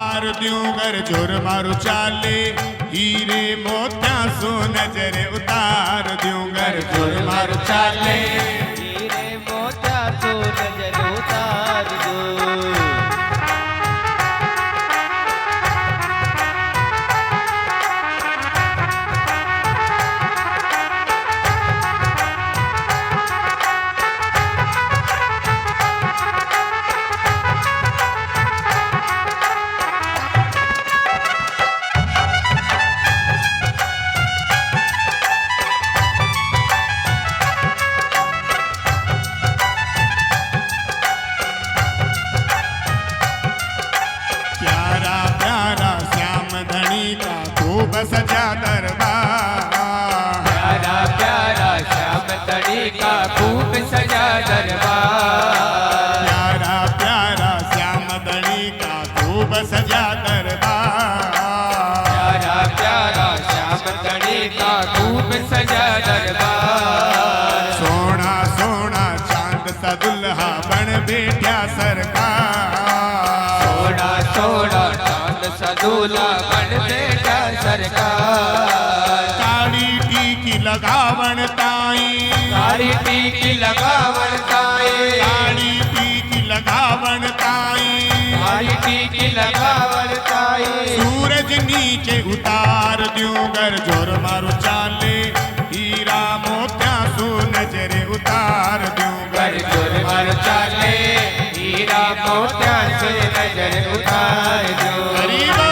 मार द्यूं घर जोर मारू चाले, हीरे मोत्या सो नजर उतार द्यूं घर जोर मारू चाले, हीरे मोत्या सो नजर उतार दो। खूब सजा दरबार, प्यारा प्यारा श्याम धनी का खूब सजा दरबार, प्यारा प्यारा श्याम धनी का खूब सजा दरबार, प्यारा प्यारा श्याम धनी का खूब सजा दरबार। सोना सोना चांद सा दुल्हा बन बैठा सरकार, सोना सोना चांद सा दूल्हा बन बैठा सरकार। काली टीकी लगावण ताई, काली टीकी लगावण ताई, काली टीकी लगावण ताई, काली टीकी लगावण ताई। सूरज नीचे उतार द्यूं घर जोर मारू चाले, हीरा मोत्या सो नजरे उतार द्यूं घर जोर मारू चाले, हीरा मोत्या से नजर उतार दो। गरीबो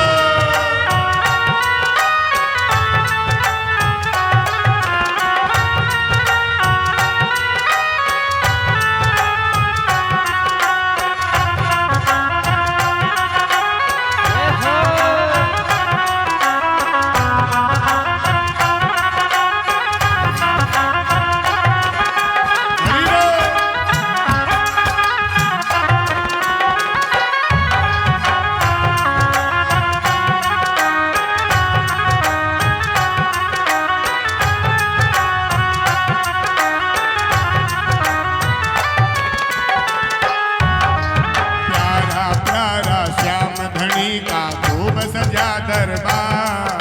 सजा दरबार,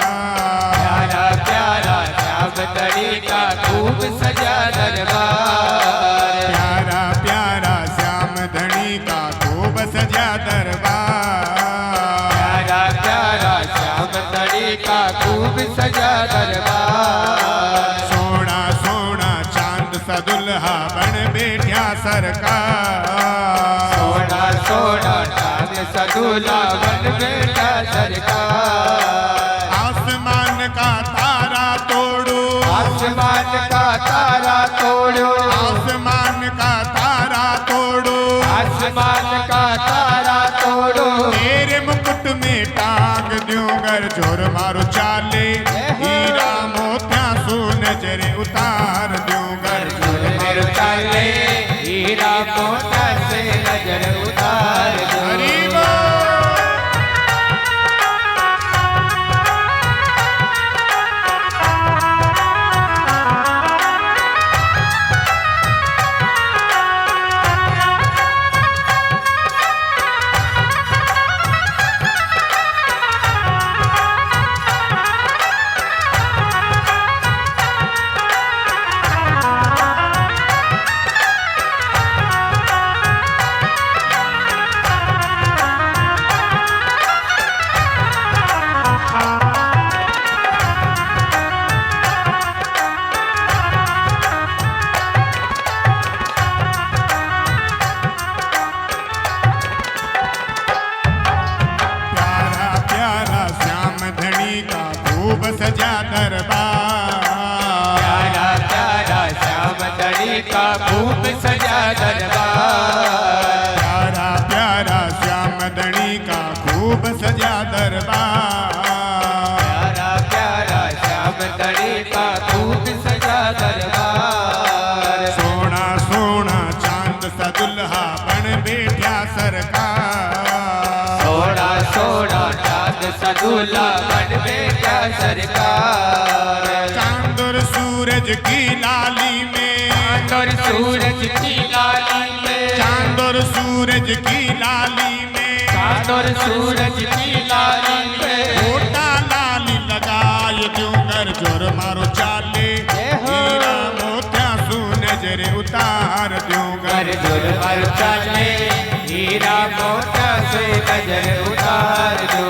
प्यारा प्यारा श्याम धनी का खूब सजा दरबार, प्यारा प्यारा श्याम धनी का खूब सजा दरबार, प्यारा प्यारा श्याम धनी का खूब सजा दरबार। सोना सोना चांद सा दुल्हा बन बैठा सरकार, सोना सोना चांद सा दूल्हा बन बैठा सरकार। आसमान का तारा तोड़ो, आसमान का तारा तोड़ो, आसमान का तारा तोड़ो, आसमान का तारा तोड़ो। तेरे मुकुट में टांग द्यूं घर जोर मारू चाले, हीरा मोत्या सो नजरे उतार द्यूं घर जोर मारू चाले, हीरा मोत्या से नजर उतार दो। गरीबो खूब सजा दरबार, प्यारा प्यारा श्याम धनी का खूब सजा दरबार, प्यारा प्यारा श्याम धनी का खूब सजा दरबार, प्यारा प्यारा श्याम धनी का खूब सजा दरबार। सोना सोना चांद सा दुल्हा बन बैठा सरकार, सोना सोना चांद सा दूल्हा बन बैठा सरकार। चांद और सूरज की लाली में, चांद और सूरज की लाली में, चांद और सूरज की लाली में, चांद और सूरज की लाली पे छोटा लाली लगाए क्यों कर जोर मारो चाले हीरा मोतिया सोने जरे उतार दूं कर जोर मारो चाले हीरा मोतिया से नजर उतार दो।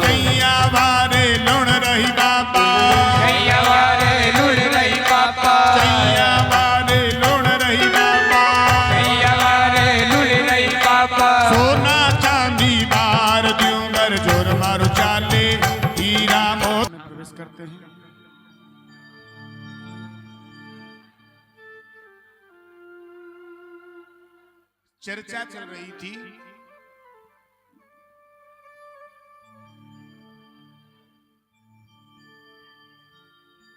कैया वारे लुण रही बाबा कैया वारे लुण रही बाबा कैया वारे लुण रही बाबा कैया वारे लुण रही बाबा सोना चांदी बार दूं कर जोर मारो चाले हीरा मोत प्रवेश करते हैं। चर्चा चल रही थी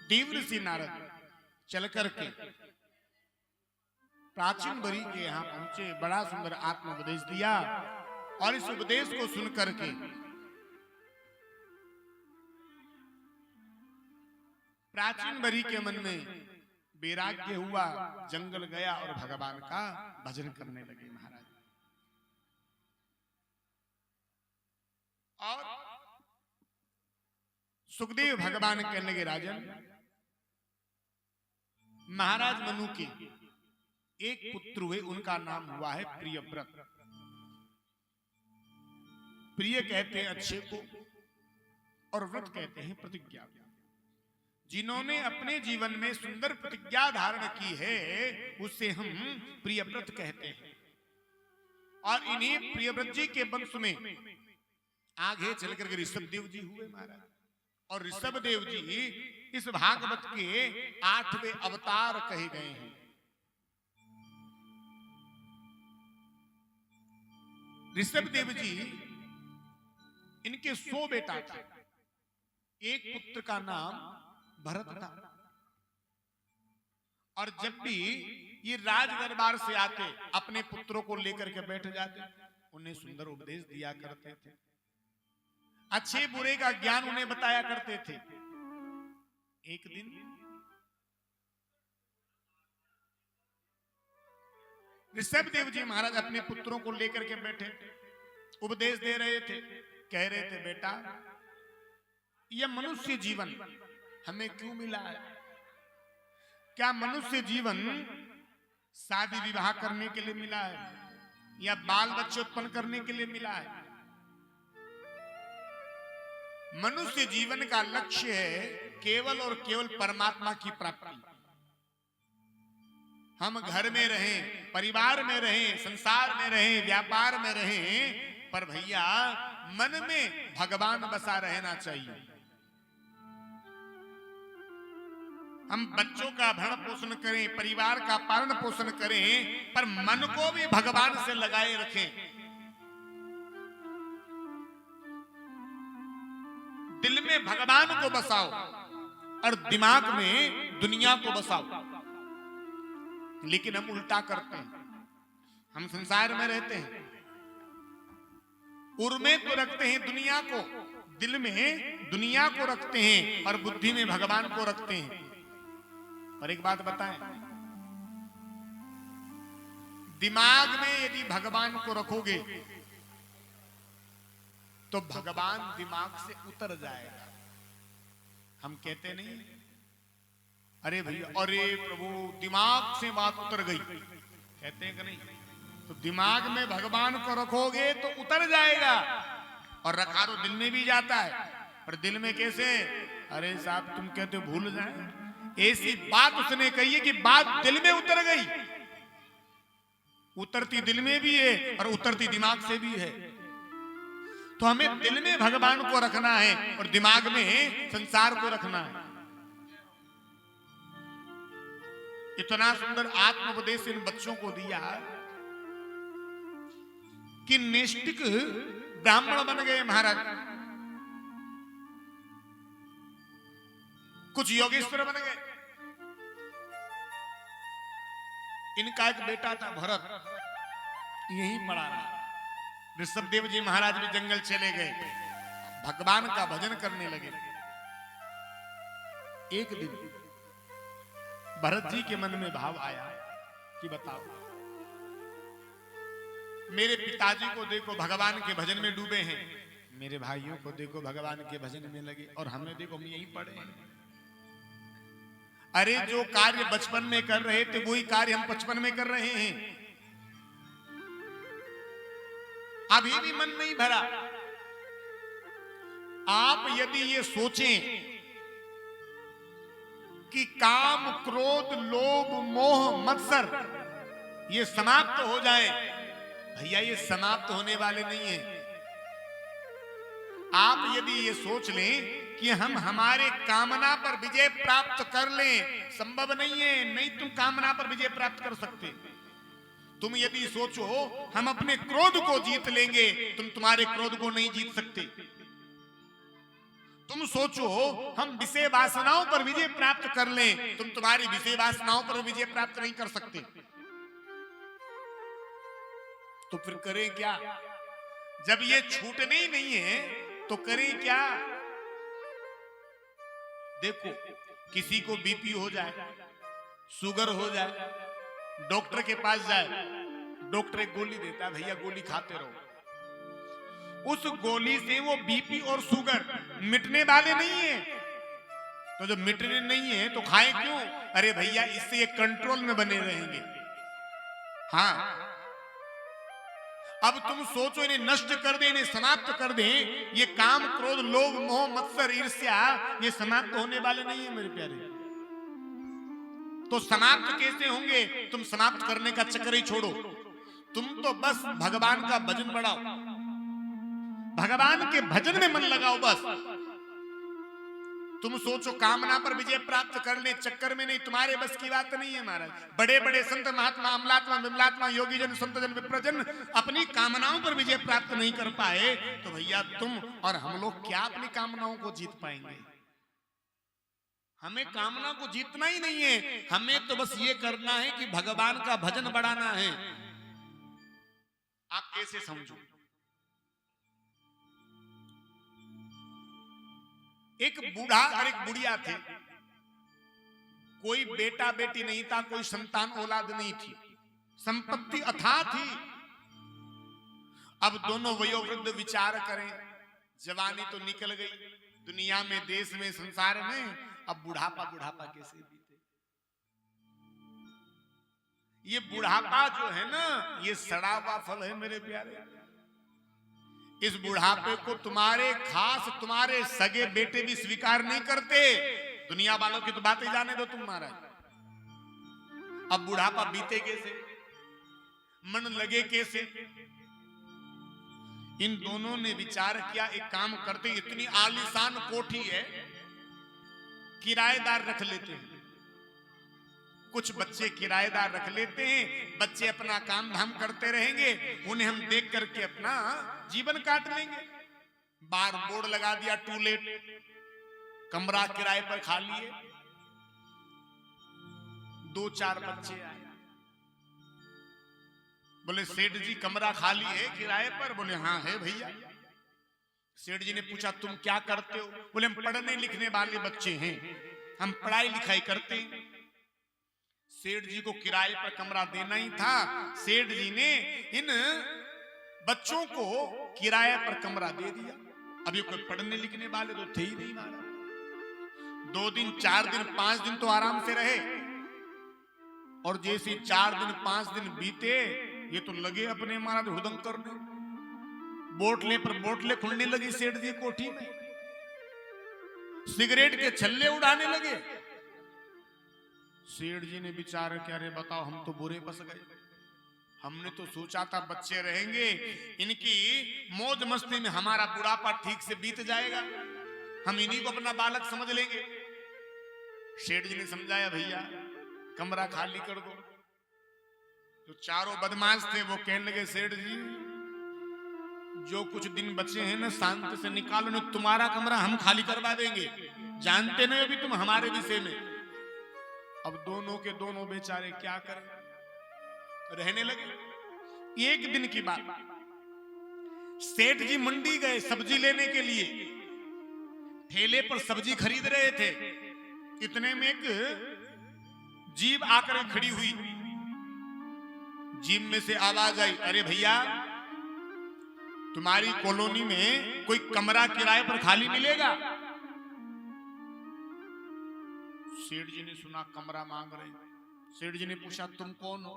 देव ऋषि नारद चल करके प्राचीन बरी के यहां पहुंचे, बड़ा सुंदर आत्मोपदेश दिया और इस उपदेश को सुन करके प्राचीन बरी के मन में वैराग्य हुआ, जंगल गया और भगवान का भजन करने लगे महाराज। और सुखदेव भगवान कहने लगे राजन, महाराज मनु के एक पुत्र हुए, उनका नाम हुआ है प्रियव्रत। प्रिय कहते हैं अच्छे को और व्रत कहते हैं प्रतिज्ञा। जिन्होंने अपने जीवन में सुंदर प्रतिज्ञा धारण की है उसे हम प्रियव्रत कहते हैं। और इन्हीं प्रियव्रत जी के वंश में आगे चलकर के ऋषभ देव जी हुए महाराज। और ऋषभ देव जी इस भागवत के 8वें अवतार कहे गए हैं। ऋषभ देव जी इनके 100 बेटा थे। एक पुत्र का नाम भरत था। और जब भी ये राज दरबार से आते अपने पुत्रों को लेकर के बैठ जाते, उन्हें सुंदर उपदेश दिया करते थे, अच्छे बुरे का ज्ञान उन्हें बताया करते थे। एक दिन ऋषभ देव जी महाराज अपने पुत्रों को लेकर के बैठे, उपदेश दे रहे थे। कह रहे थे बेटा, यह मनुष्य जीवन हमें क्यों मिला है? क्या मनुष्य जीवन शादी विवाह करने के लिए मिला है या बाल बच्चे उत्पन्न करने के लिए मिला है? मनुष्य जीवन का लक्ष्य है केवल और केवल परमात्मा की प्राप्ति। हम घर में रहें, परिवार में रहें, संसार में रहें, व्यापार में रहें, पर भैया मन में भगवान बसा रहना चाहिए। हम बच्चों का भरण पोषण करें, परिवार का पालन पोषण करें, पर मन को भी भगवान से लगाए रखें। दिल में भगवान को बसाओ और दिमाग में दुनिया को बसाओ। लेकिन हम उल्टा करते हैं। हम संसार में रहते हैं, उर में तो रखते हैं दुनिया को, दिल में दुनिया को रखते हैं और बुद्धि में भगवान को रखते हैं। और एक बात बताएं, दिमाग में यदि भगवान को रखोगे तो भगवान दिमाग से उतर जाएगा। हम कहते नहीं, अरे भैया, अरे प्रभु दिमाग से बात उतर गई, कहते हैं कि नहीं? तो दिमाग में भगवान को रखोगे तो उतर जाएगा, और रखा तो दिल में भी जाता है, पर दिल में कैसे? अरे साहब तुम कहते हो भूल जाए, ऐसी बात उसने कही है कि बात दिल में उतर गई। उतरती दिल में भी है और उतरती दिमाग से भी है। तो हमें दिल में भगवान को रखना है और दिमाग में संसार को रखना है। इतना सुंदर आत्मोपदेश इन बच्चों को दिया कि नैष्ठिक ब्राह्मण बन गए महाराज, कुछ योगेश्वर बन गए। इनका एक बेटा था भरत, यही पड़ा रहा। ऋषभ देव जी महाराज भी जंगल चले गए, भगवान का भजन करने लगे। एक दिन भरत जी के मन में भाव आया कि बताओ, मेरे पिताजी को देखो भगवान के भजन में डूबे हैं, मेरे भाइयों को देखो भगवान के भजन में लगे, और हमें देखो हम यहीं पड़े हैं। अरे जो कार्य बचपन में कर रहे थे वही कार्य हम 55 में कर रहे हैं। अभी भी मन नहीं भरा। आप यदि ये सोचें कि काम क्रोध लोभ मोह मत्सर ये समाप्त हो जाए, भैया ये समाप्त होने वाले नहीं है। आप यदि ये सोच लें कि हम हमारे कामना पर विजय प्राप्त कर लें, संभव नहीं है। नहीं तुम कामना पर विजय प्राप्त कर सकते। तुम यदि सोचो हम अपने क्रोध को जीत लेंगे, तुम तुम्हारे क्रोध को नहीं जीत सकते। तुम सोचो हम विषय वासनाओं पर विजय प्राप्त कर लें, तुम तुम्हारी विषय वासनाओं पर विजय प्राप्त नहीं कर सकते। तो फिर करें क्या? जब ये छूटने ही नहीं है तो करें क्या? देखो किसी को बीपी हो जाए, शुगर हो जाए, डॉक्टर के पास जाए, डॉक्टर एक गोली देता है, भैया गोली खाते रहो। उस गोली से वो बीपी और शुगर मिटने वाले नहीं है। तो जब मिटने नहीं है तो खाएं क्यों? अरे भैया इससे ये कंट्रोल में बने रहेंगे। हाँ, अब तुम सोचो इन्हें नष्ट कर दें, इन्हें समाप्त कर दें। ये काम क्रोध लोभ मोह मत्सर ईर्ष्या ये समाप्त होने वाले नहीं है मेरे प्यारे। तो समाप्त कैसे होंगे? तुम समाप्त करने का चक्कर ही छोड़ो। तुम तो बस भगवान का भजन बढ़ाओ, भगवान के भजन में मन लगाओ बस। तुम सोचो कामना पर विजय प्राप्त करने चक्कर में नहीं, तुम्हारे बस की बात नहीं है महाराज। बड़े बड़े संत महात्मा अमलात्मा विमलात्मा योगी जन संत जन विप्रजन अपनी कामनाओं पर विजय प्राप्त नहीं कर पाए, तो भैया तुम और हम लोग क्या अपनी कामनाओं को जीत पाएंगे? हमें कामना को जीतना ही नहीं है, हमें तो बस ये करना है कि भगवान का भजन बढ़ाना है। आप कैसे समझो? एक बूढ़ा और एक बुढ़िया थे, कोई बेटा बेटी नहीं था, कोई संतान औलाद नहीं थी, संपत्ति अथाह थी। अब दोनों वयोवृद्ध विचार करें, जवानी तो निकल गई दुनिया में, देश में, संसार में, अब बुढ़ापा बुढ़ापा कैसे बीते? ये बुढ़ापा जो है ना, ये सड़ा हुआ फल है मेरे प्यारे। इस बुढ़ापे को तुम्हारे खास तुम्हारे सगे बेटे भी स्वीकार नहीं करते। दुनिया वालों की तो बातें जाने दो तुम महाराज। अब बुढ़ापा बीते कैसे, मन लगे कैसे? इन दोनों ने विचार किया एक काम करते, इतनी आलीशान कोठी है, किराएदार रख लेते हैं। कुछ बच्चे किराएदार रख लेते हैं, बच्चे अपना काम धाम करते रहेंगे, उन्हें हम देख करके अपना जीवन काट लेंगे। बार बोर्ड लगा दिया टू लेट, कमरा किराए पर खा लिए। 2-4 बच्चे आए, बोले सेठ जी कमरा खाली है किराए पर? बोले हाँ है भैया। सेठ जी ने पूछा तुम क्या करते हो? बोले हम पढ़ने लिखने वाले बच्चे हैं, हम पढ़ाई लिखाई करते हैं। सेठ जी को किराए पर कमरा देना ही था, सेठ जी ने इन बच्चों को किराए पर कमरा दे दिया। अब ये कोई पढ़ने लिखने वाले तो थे ही नहीं महाराज। 2 दिन 4 दिन 5 दिन तो आराम से रहे, और जैसे 4 दिन 5 दिन बीते, ये तो लगे अपने महाराज हुदंग करने। बोतले पर बोतले खुलने लगी सेठ जी कोठी में, सिगरेट के छल्ले उड़ाने लगे। सेठ जी ने विचार किया, अरे बताओ हम तो बुरे फंस गए। हमने तो सोचा था बच्चे रहेंगे, इनकी मौज मस्ती में हमारा बुढ़ापा ठीक से बीत जाएगा, हम इन्हीं को अपना बालक समझ लेंगे। सेठ जी ने समझाया भैया कमरा खाली कर दो। जो चारों बदमाश थे वो कहने लगे सेठ जी जो कुछ दिन बचे हैं ना शांति से निकालो, नहीं तुम्हारा कमरा हम खाली करवा देंगे, जानते नहीं अभी तुम हमारे विषय में। अब दोनों के दोनों बेचारे क्या करें, रहने लगे। एक दिन की बात, सेठ जी मंडी गए सब्जी लेने के लिए, ठेले पर सब्जी खरीद रहे थे। इतने में एक जीप आकर खड़ी हुई। जीप में से आवाज आई, अरे भैया तुम्हारी कॉलोनी में कोई कमरा किराए पर खाली मिलेगा? सेठ जी ने सुना कमरा मांग रहे। सेठ जी ने पूछा तुम कौन हो?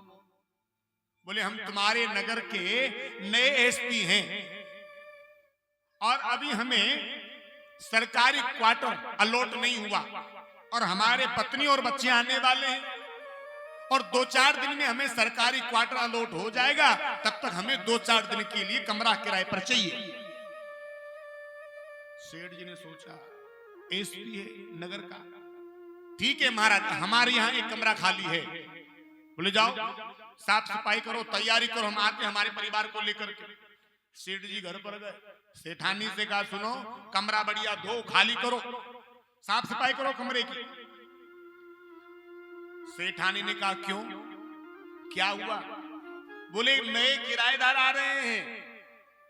बोले हम तुम्हारे नगर के नए एसपी हैं और अभी हमें सरकारी क्वार्टर अलॉट नहीं हुआ और हमारे पत्नी और बच्चे आने वाले हैं और 2-4 दिन में हमें सरकारी क्वार्टर अलॉट हो जाएगा, तब तक हमें 2-4 दिन के लिए कमरा किराए पर चाहिए। सेठ जी ने सोचा एसपी है नगर का, ठीक है महाराज हमारे यहाँ एक कमरा खाली है। बोले जाओ साफ सफाई करो, तैयारी करो, हम आते हमारे परिवार को लेकर के। सेठ जी घर पर गए, सेठानी से कहा सुनो कमरा बढ़िया धो, खाली करो, साफ सफाई करो कमरे की। सेठानी ने कहा क्यों, क्या हुआ? बोले नए किराएदार आ रहे हैं।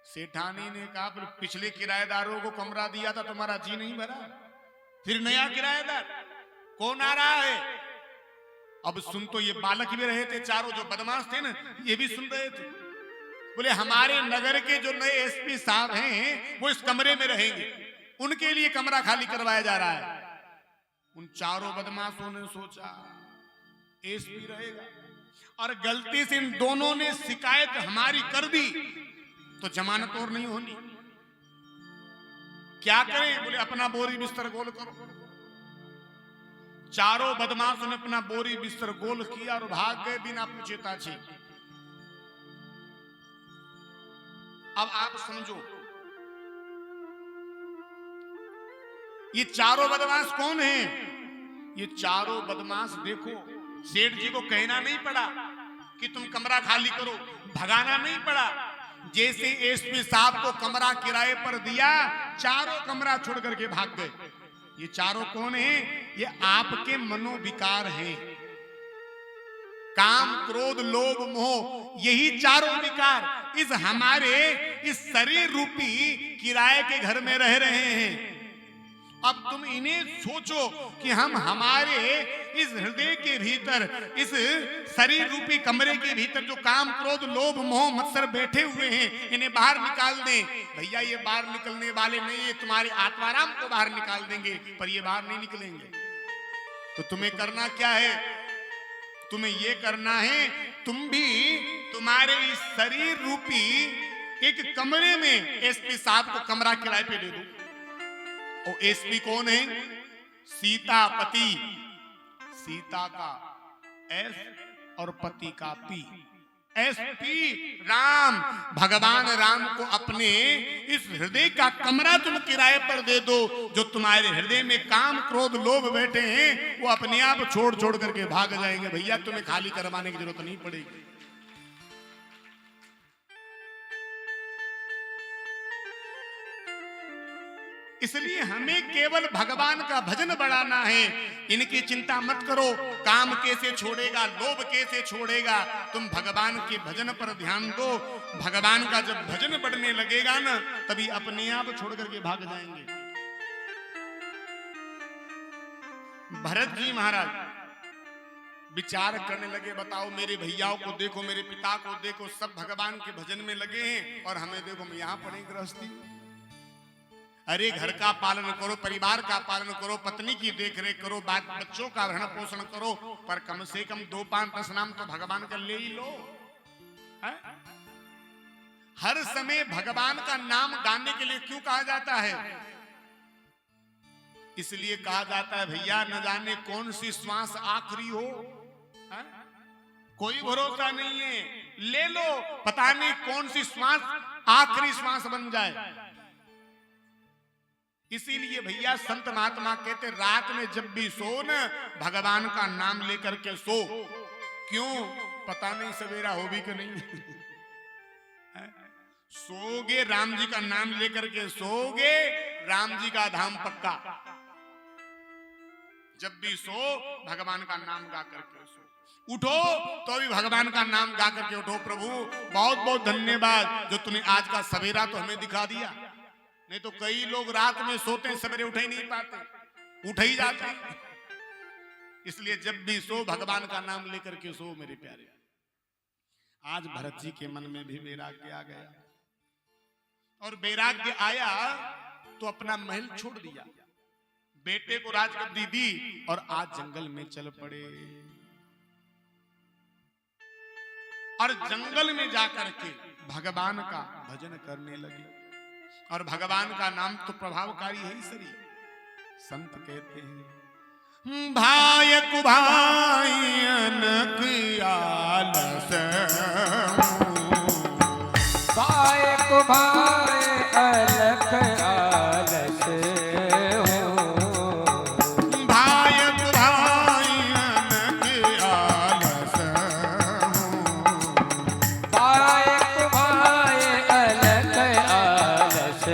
सेठानी ने कहा पिछले किराएदारों को कमरा दिया था, तुम्हारा जी नहीं भरा, फिर नया किराएदार कौन आ रहा है? अब सुन तो ये बालक भी रहे थे चारों जो बदमाश थे ना, ये भी सुन रहे थे। बोले हमारे नगर के जो नए एसपी साहब हैं वो इस कमरे में रहेंगे, उनके लिए कमरा खाली करवाया जा रहा है। उन चारों बदमाशों ने सोचा एसपी रहेगा और गलती से इन दोनों ने शिकायत हमारी कर दी तो जमानत और नहीं होनी, क्या करें? बोले अपना बोरी बिस्तर गोल करो। चारों बदमाशों ने अपना बोरी बिस्तर गोल किया और भाग गए बिना पूछे ताछे। अब आप समझो ये चारों बदमाश कौन हैं? ये चारों बदमाश देखो, सेठ जी को कहना नहीं पड़ा कि तुम कमरा खाली करो, भगाना नहीं पड़ा। जैसे एसपी साहब को कमरा किराए पर दिया, चारों कमरा छोड़ करके भाग गए। ये चारों कौन हैं? ये आपके मनोविकार हैं, काम क्रोध लोभ मोह, यही चारों विकार इस हमारे इस शरीर रूपी किराए के घर में रह रहे हैं। अब तुम इन्हें सोचो कि हम हमारे इस हृदय के भीतर, इस शरीर रूपी कमरे के भीतर जो काम क्रोध लोभ मोह मत्सर बैठे हुए हैं, इन्हें बाहर निकाल दें। भैया ये बाहर निकलने वाले नहीं, ये तुम्हारे आत्माराम को बाहर निकाल देंगे, पर ये बाहर नहीं निकलेंगे। तो तुम्हें करना क्या है? तुम्हें ये करना है तुम भी तुम्हारे इस शरीर रूपी एक कमरे में एसपी साहब को कमरा किराए पे दे दो। और एसपी कौन है? सीता पति, सीता का एस और पति का पी, एसपी राम, भगवान राम को अपने इस हृदय का कमरा तुम किराए पर दे दो। जो तुम्हारे हृदय में काम क्रोध लोभ बैठे हैं वो अपने आप छोड़ छोड़ करके भाग जाएंगे। भैया तुम्हें खाली करवाने की जरूरत नहीं पड़ेगी। इसलिए हमें केवल भगवान का भजन बढ़ाना है। इनकी चिंता मत करो, काम कैसे छोड़ेगा, लोभ कैसे छोड़ेगा, तुम भगवान के भजन पर ध्यान दो। भगवान का जब भजन बढ़ने लगेगा ना, तभी अपने आप छोड़ करके भाग जाएंगे। भरत जी महाराज विचार करने लगे, बताओ मेरे भैयाओं को देखो, मेरे पिता को देखो, सब भगवान के भजन में लगे हैं और हमें देखो हम यहाँ पड़े गृहस्थी। अरे घर का पालन करो, परिवार का पालन करो, पत्नी की देखरेख करो, बच्चों का भरण पोषण करो, पर कम से कम 2-5-10 नाम तो भगवान का ले ही लो। है? हर समय भगवान का नाम गाने के लिए क्यों कहा जाता है? इसलिए कहा जाता है भैया न जाने कौन सी श्वास आखिरी हो, है? कोई भरोसा नहीं है, ले लो, पता नहीं कौन सी श्वास आखिरी श्वास बन जाए। इसीलिए भैया संत महात्मा कहते रात में जब भी सो न, भगवान का नाम लेकर के सो। क्यों? पता नहीं सवेरा हो भी कि नहीं। सोगे राम जी का नाम लेकर के सोगे, राम जी का धाम पक्का। जब भी सो भगवान का नाम गा करके सो। उठो तो भी भगवान का नाम गा करके उठो। प्रभु बहुत बहुत धन्यवाद जो तूने आज का सवेरा तो हमें दिखा दिया, नहीं तो कई लोग रात में सोते हैं, सवेरे उठ ही नहीं पाते, उठ ही जाते। इसलिए जब भी सो भगवान का नाम लेकर के सो मेरे प्यारे। आज भरत जी के मन में भी वैराग्य आ गया, और वैराग्य आया तो अपना महल छोड़ दिया, बेटे को राजगद्दी दी और आज जंगल में चल पड़े। और जंगल में जाकर के भगवान का भजन करने लगे। और भगवान का नाम तो प्रभावकारी है ही सरी। संत कहते हैं भाय कुभाई अनक आलस, भाय कुभाय अलख आलस भाय कुभाई अनक आलस, भाय कुभाय अलख आलस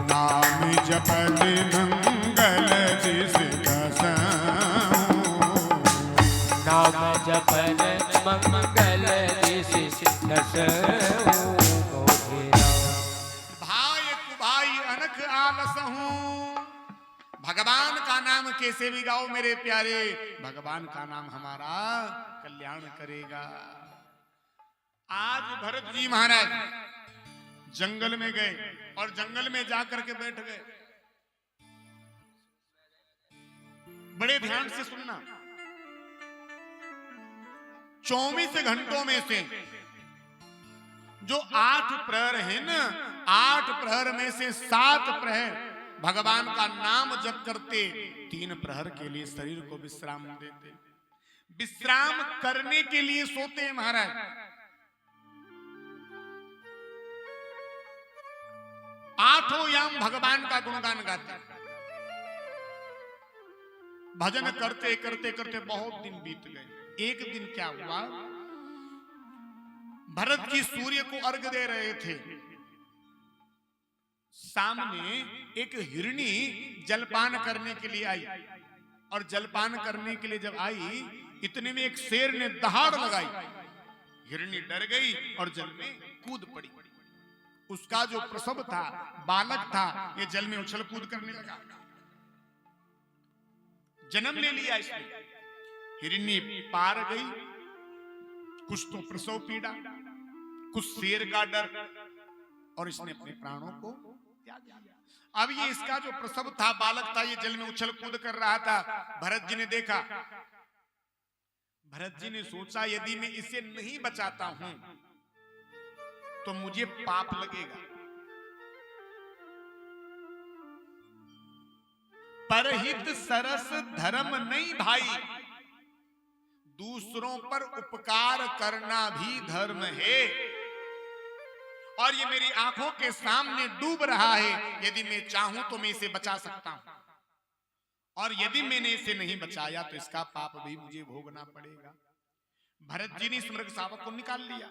नाम जपत मंगल जिस दसऊं, नाम जपन मंगल भाय कुभाई अनख आलस हूं। भगवान का नाम कैसे भी गाओ मेरे प्यारे, भगवान का नाम हमारा कल्याण करेगा। आज भरत जी महाराज जंगल में गए और जंगल में जाकर के बैठ गए। बड़े ध्यान से सुनना, 24 घंटों में से जो 8 प्रहर है ना, 8 प्रहर में से 7 प्रहर भगवान का नाम जप करते, 3 प्रहर के लिए शरीर को विश्राम देते, विश्राम करने के लिए सोते महाराज। आठों याम भगवान का गुणगान गाते, भजन करते करते करते बहुत दिन बीत गए। एक दिन क्या हुआ, भरत जी सूर्य को अर्घ दे रहे थे, सामने एक हिरणी जलपान करने के लिए आई, और जलपान करने के लिए जब आई, इतने में एक शेर ने दहाड़ लगाई, हिरणी डर गई और जल में कूद पड़ी। उसका जो प्रसव था, बालक था, ये जल में उछल कूद करने लगा, जन्म ले लिया इसने। हिरणी पार गई, कुछ तो प्रसव पीड़ा, कुछ शेर का डर, और इसने अपने प्राणों को त्याग दिया। अब ये इसका जो प्रसव था, बालक था, ये जल में उछल कूद कर रहा था। भरत जी ने देखा, भरत जी ने सोचा यदि मैं इसे नहीं बचाता हूं तो मुझे पाप लगेगा। परहित सरस धर्म नहीं भाई, दूसरों पर उपकार करना भी धर्म है, और ये मेरी आंखों के सामने डूब रहा है। यदि मैं चाहूं तो मैं इसे बचा सकता हूं, और यदि मैंने इसे नहीं बचाया तो इसका पाप भी मुझे भोगना पड़ेगा। भरत जी ने इस मृग शावक को निकाल लिया,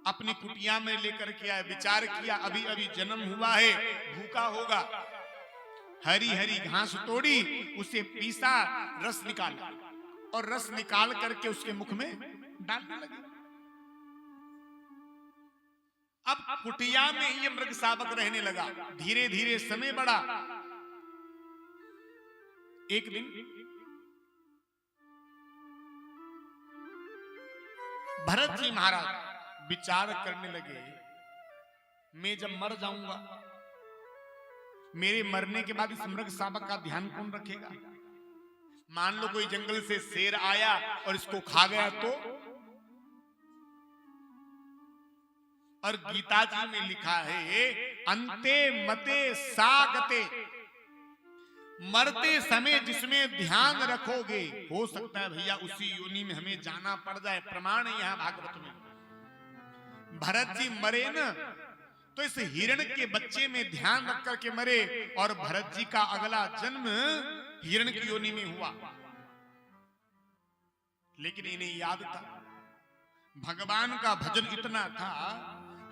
अपनी कुटिया में लेकर के आए, विचार किया अभी अभी जन्म हुआ है, भूखा होगा, हरी हरी घास तोड़ी, उसे पीसा, रस निकाला, और रस निकाल करके उसके मुख में डालने लगे। अब कुटिया में ये मृग शावक रहने लगा। धीरे धीरे समय बढ़ा। एक दिन भरत जी महाराज विचार करने लगे, मैं जब मर जाऊंगा, मेरे मरने के बाद इस मृग शावक का ध्यान कौन रखेगा? मान लो कोई जंगल से शेर आया और इसको खा गया तो? और गीता जी में लिखा है, अंते मते सागते, मरते समय जिसमें ध्यान रखोगे, हो सकता है भैया उसी योनि में हमें जाना पड़ जाए। प्रमाण है यहां भागवत में। भरत जी मरे न तो इस हिरण के बच्चे में ध्यान रख करके मरे, और भरत जी का अगला जन्म हिरण की योनि में हुआ। लेकिन इन्हें याद था, भगवान का भजन इतना था,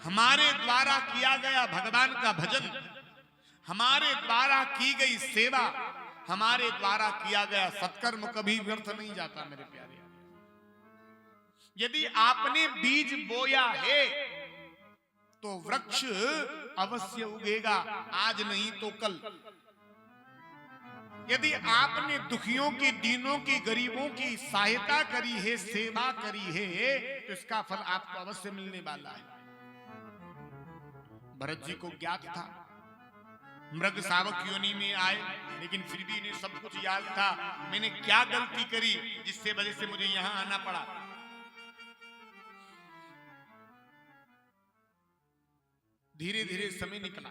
हमारे द्वारा किया गया भगवान का भजन, हमारे द्वारा की गई सेवा, हमारे द्वारा किया गया सत्कर्म कभी व्यर्थ नहीं जाता मेरे प्यारे। यदि आपने बीज बोया है तो वृक्ष अवश्य उगेगा, आज नहीं तो कल। यदि आपने दुखियों की, दीनों की, गरीबों की सहायता करी है, सेवा करी है, तो इसका फल आपको अवश्य मिलने वाला है। भरत जी को ज्ञात था, मृग शावक योनि में आए, लेकिन फिर भी इन्हें सब कुछ याद था, मैंने क्या गलती करी जिससे वजह से मुझे यहां आना पड़ा। धीरे धीरे समय निकला।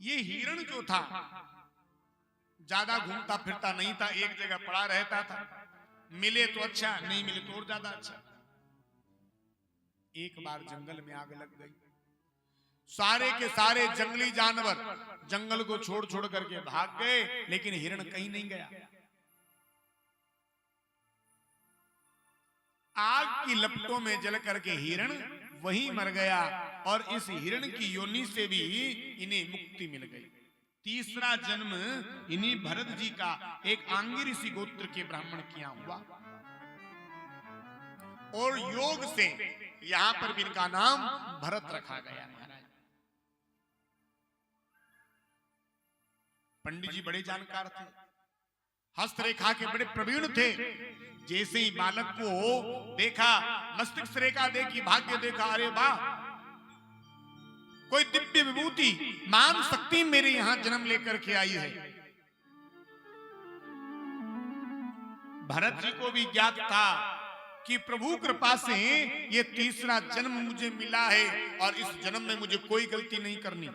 ये हिरण जो था ज्यादा घूमता फिरता नहीं था, एक जगह पड़ा रहता था। मिले तो अच्छा, नहीं मिले तो और ज्यादा अच्छा। एक बार जंगल में आग लग गई। सारे के सारे जंगली जानवर जंगल को छोड़ छोड़ करके भाग गए, लेकिन हिरण कहीं नहीं गया। आग की लपटों में जल करके हिरण वहीं मर गया, और इस हिरण की योनि से भी इन्हें मुक्ति मिल गई। तीसरा जन्म इन्हीं भरत जी का एक आंगी ऋषि गोत्र के ब्राह्मण किया हुआ, और योग से यहां पर भी इनका नाम भरत रखा गया। महाराज पंडित जी बड़े जानकार थे, हस्तरेखा के बड़े प्रवीण थे। जैसे ही बालक को देखा, मस्तिष्क रेखा देखी, भाग्य देखा, अरे वाह, कोई दिव्य विभूति, मान शक्ति मेरे यहां जन्म लेकर के आई है। भरत जी को भी ज्ञात था कि प्रभु कृपा से ये तीसरा जन्म मुझे मिला है, और इस जन्म में मुझे कोई गलती नहीं करनी।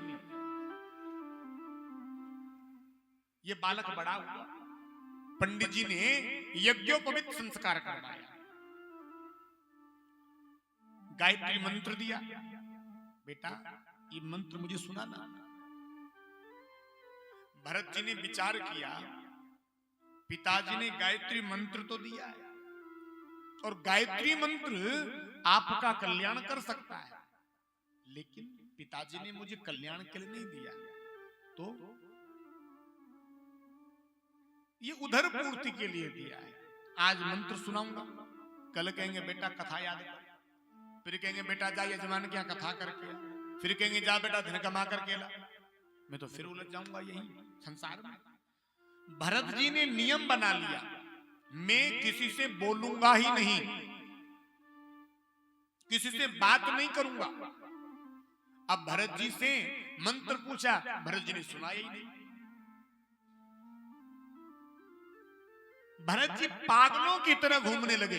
ये बालक बड़ा हुआ, पंडित जी ने यज्ञोपवीत संस्कार करवाया, गायत्री मंत्र दिया, बेटा ये मंत्र मुझे सुनाना। भरत जी ने विचार किया, पिताजी ने गायत्री मंत्र तो दिया है, और गायत्री मंत्र आपका कल्याण कर सकता है, लेकिन पिताजी ने मुझे कल्याण के लिए नहीं दिया, तो ये उधर पूर्ति के लिए दिया है। आज मंत्र सुनाऊंगा, कल कहेंगे बेटा कथा याद कर, फिर कहेंगे बेटा जा यजमान के यहाँ कथा करके, फिर कहेंगे जा बेटा धन कमा करके ला। मैं तो फिर उलझ जाऊंगा यही संसार में। भरत जी ने नियम बना लिया, मैं किसी से बोलूंगा ही नहीं, किसी से बात नहीं करूंगा। अब भरत जी से मंत्र पूछा, भरत जी ने सुनाया ही नहीं। भरत जी पागलों की तरह घूमने लगे।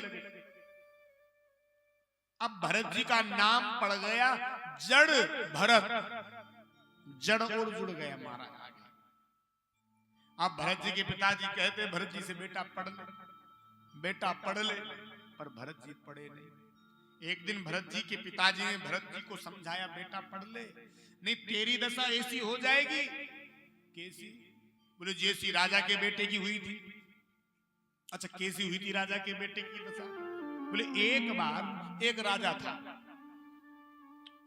अब भरत जी का नाम पड़ गया जड़ भरत, जड़ और जुड़ गया महाराज आगे। अब भरत जी के पिताजी कहते भरत जी से बेटा पढ़ ले, बेटा पढ़ ले, पर भरत जी पढ़े नहीं। एक दिन भरत जी के पिताजी ने भरत जी को समझाया, बेटा पढ़ ले, नहीं तेरी दशा ऐसी हो जाएगी। कैसी? बोले जैसी राजा के बेटे की हुई थी। अच्छा कैसी हुई थी राजा के बेटे की दशा? बोले एक बार एक राजा था,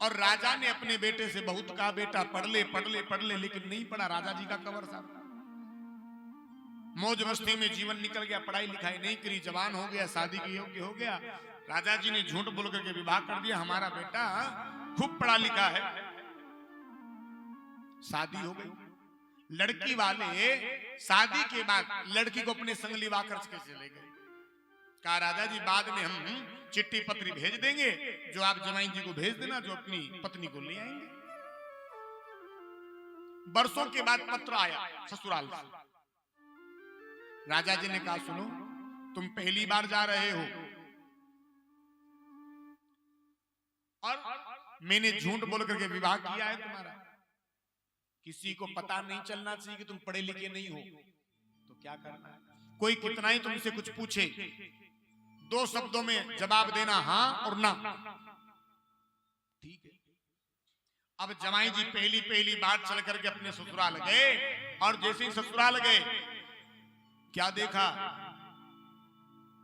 और राजा ने अपने बेटे से बहुत कहा बेटा पढ़ ले पढ़ ले पढ़ ले, लेकिन नहीं पढ़ा। राजा जी का कबर साहब मौज मस्ती में जीवन निकल गया, पढ़ाई लिखाई नहीं करी, जवान हो गया, शादी के योग्य हो गया। राजा जी ने झूठ बोल करके विवाह कर दिया, हमारा बेटा खूब पढ़ा लिखा है। शादी हो गई, लड़की वाले शादी के बाद लड़की को अपने संग लिवा कर चले गए। कहा राजा जी बाद में हम चिट्ठी पत्री भेज देंगे, जो आप जमाई जी को भेज देना, जो अपनी पत्नी को ले आएंगे। बरसों के बाद पत्र आया ससुराल से। राजा जी ने कहा सुनो, तुम पहली बार जा रहे हो, और मैंने झूठ बोल करके विवाह किया है तुम्हारा, किसी को पता नहीं चलना चाहिए कि तुम पढ़े लिखे नहीं हो, तो क्या करना है? कोई कितना ही तुमसे कुछ पूछे, 2 शब्दों में जवाब देना हाँ और ना, ठीक है। अब जमाई जी पहली बार चल करके अपने ससुराल गए, और जैसे ही ससुराल गए क्या देखा,